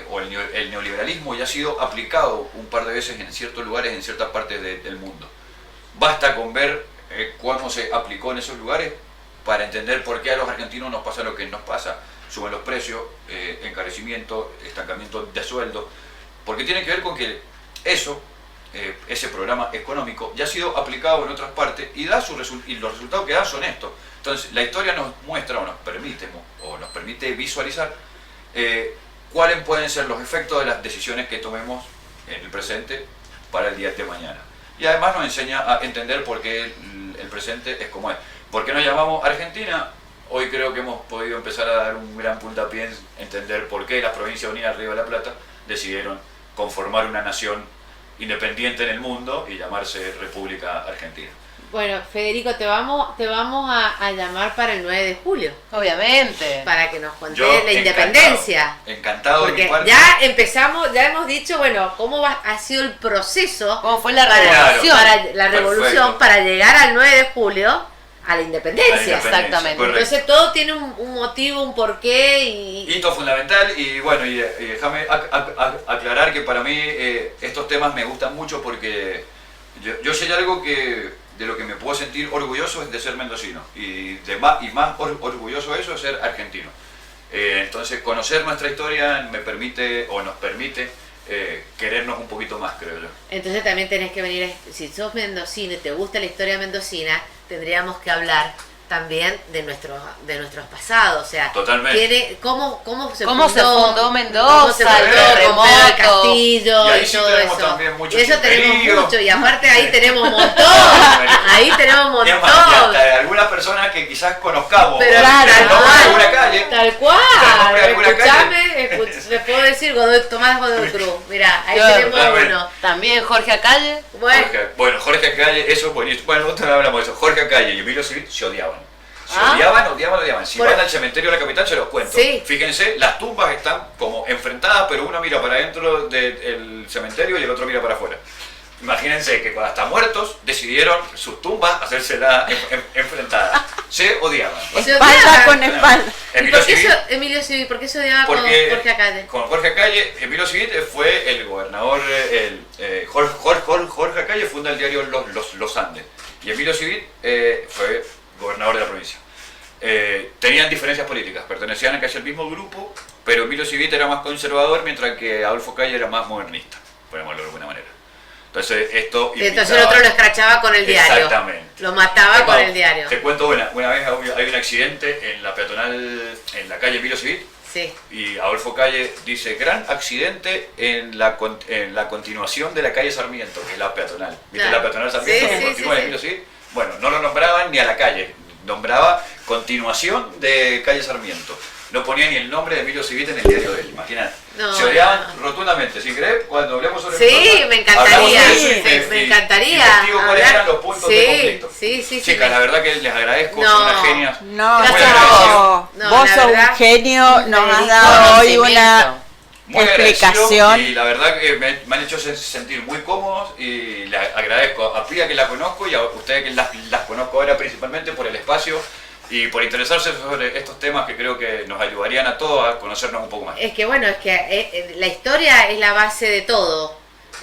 o el neoliberalismo ya ha sido aplicado un par de veces en ciertos lugares, en ciertas partes del mundo. Basta con ver cómo se aplicó en esos lugares para entender por qué a los argentinos nos pasa lo que nos pasa. Suben los precios, encarecimiento, estancamiento de sueldo, porque tiene que ver con que ese programa económico ya ha sido aplicado en otras partes y y los resultados que da son estos. Entonces, la historia nos muestra o nos permite visualizar cuáles pueden ser los efectos de las decisiones que tomemos en el presente para el día de mañana. Y además nos enseña a entender por qué el presente es como es. ¿Por qué nos llamamos Argentina? Hoy creo que hemos podido empezar a dar un gran puntapié en entender por qué las Provincias Unidas del Río de la Plata decidieron conformar una nación independiente en el mundo y llamarse República Argentina. Bueno, Federico, te vamos a llamar para el 9 de julio, Obviamente. para que nos contés Yo la independencia. Encantado de mi Porque parte. ya empezamos, ya hemos dicho, bueno, ha sido el proceso ¿Cómo fue la para, revolución? para la revolución Perfecto. para llegar al 9 de julio a la independencia. Exactamente. Correcto. Entonces todo tiene un motivo, un porqué y Hito fundamental y bueno, y déjame aclarar que para mí estos temas me gustan mucho porque yo sé algo que de lo que me puedo sentir orgulloso es de ser mendocino y más orgulloso de eso es ser argentino. Entonces conocer nuestra historia nos permite querernos un poquito más, creo yo. entonces también tenés que venir, si sos mendocino y te gusta la historia mendocina, tendríamos que hablar también de nuestros pasados, o sea, Totalmente. tiene cómo se ¿Cómo se fundó Mendoza, cómo se fundó el Pedro terremoto? del Castillo Y ahí y sí todo tenemos eso. también mucho Y eso tenemos chusmerío. mucho, y aparte ahí tenemos un montón, ahí tenemos un Y además, y montón. hasta algunas personas que quizás conozcamos. Pero o claro, el nombre de alguna calle. tal El cual. nombre de alguna Escuchame, le puedo decir Tomás Godoy Cruz. Mirá, ahí Claro, tenemos totalmente. uno. También Jorge Acalle. Bueno, Bueno, Jorge Acalle, eso es buenísimo. Bueno, nosotros hablamos de eso. Jorge Acalle y Emilio Civit se odiaban. Se Ah. odiaban. Si Por- van al cementerio de la capital, se los cuento. Sí. Fíjense, las tumbas están como enfrentadas, pero uno mira para adentro del cementerio y el otro mira para afuera. Imagínense que hasta muertos decidieron sus tumbas hacérselas enfrentadas. Se odiaban. se Espalda odiaban. con espalda. ¿Y Emilio por qué Civit, Emilio Civit? ¿Por qué se odiaba con porque Jorge Acalle? con Jorge Acalle, Emilio Civit fue el gobernador, Jorge Acalle funda el diario Los Andes y Emilio Civit fue gobernador de la provincia. Tenían diferencias políticas, pertenecían a casi al mismo grupo, pero Emilio Civit era más conservador, mientras que Adolfo Calle era más modernista, podemos de alguna manera. Entonces esto Y entonces el implicaba- otro lo escrachaba con el diario. Exactamente. Lo mataba con el diario. Te cuento una vez hay un accidente en la peatonal, en la calle Emilio Civit, Sí. y Adolfo Calle dice, gran accidente en la continuación de la calle Sarmiento, que es la peatonal. ¿Viste Claro. la peatonal Sarmiento Sí, que sí, continúa sí, en Emilio Civit? Bueno, no lo nombraban ni a la calle, nombraba continuación de calle Sarmiento. No ponía ni el nombre de Emilio Civit en el diario de él, imagínate. No, Se odiaban no. rotundamente, sin creer, cuando hablemos sobre Sí, Mendoza, me encantaría, hablamos de eso sí, y- me y- encantaría y investigo cuáles hablar. eran los puntos Sí, de conflicto. sí, Chicas, la verdad que les agradezco, No. son unas genias. No, Muy Gracias agradecido. No, vos la sos verdad, un genio, nos has un dado hoy Conocimiento. una Muy agradecido explicación. y la verdad que me han hecho sentir muy cómodos y le agradezco a Pía que la conozco y a ustedes que las conozco ahora principalmente por el espacio y por interesarse sobre estos temas que creo que nos ayudarían a todos a conocernos un poco más. Es que bueno, es que la historia es la base de todo.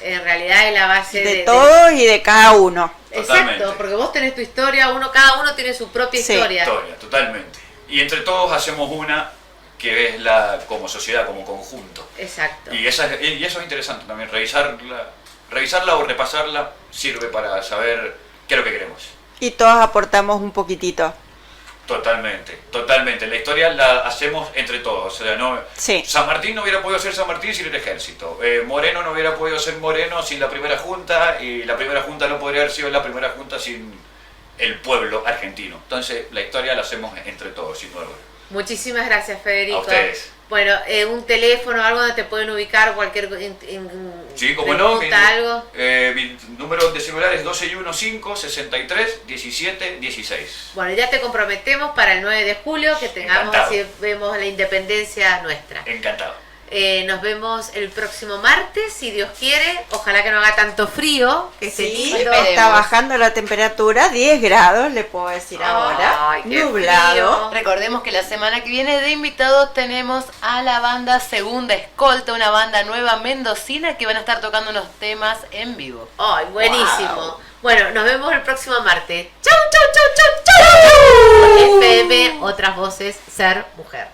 En realidad es la base de todos y de cada uno. Totalmente. Exacto, porque vos tenés tu historia, cada uno tiene su propia Sí. historia. Historia, totalmente. Y entre todos hacemos una que es como sociedad, como conjunto. Exacto. Y eso es interesante también, revisarla o repasarla sirve para saber qué es lo que queremos. Y todos aportamos un poquitito. Totalmente. La historia la hacemos entre todos. O sea, Sí. San Martín no hubiera podido ser San Martín sin el ejército. Moreno no hubiera podido ser Moreno sin la primera junta. Y la primera junta no podría haber sido la primera junta sin el pueblo argentino. Entonces, la historia la hacemos entre todos, sin duda. Muchísimas gracias, Federico. A ustedes. Bueno, un teléfono, algo donde te pueden ubicar, cualquier Sí, como no. pregunta, algo. Mi número de celular es 1215-63-17-16. Bueno, ya te comprometemos para el 9 de julio que tengamos, Encantado. así vemos la independencia nuestra. Encantado. Nos vemos el próximo martes, si Dios quiere. Ojalá que no haga tanto frío, que esté Sí, lindo. está bajando la temperatura, 10 grados, le puedo decir ahora. Ay, qué Nublado. frío. Recordemos que la semana que viene de invitados tenemos a la banda Segunda Escolta, una banda nueva mendocina que van a estar tocando unos temas en vivo. Ay, buenísimo. Wow. Bueno, nos vemos el próximo martes. Chau, chau, chau, chau, chau. FM, otras voces, ser mujer.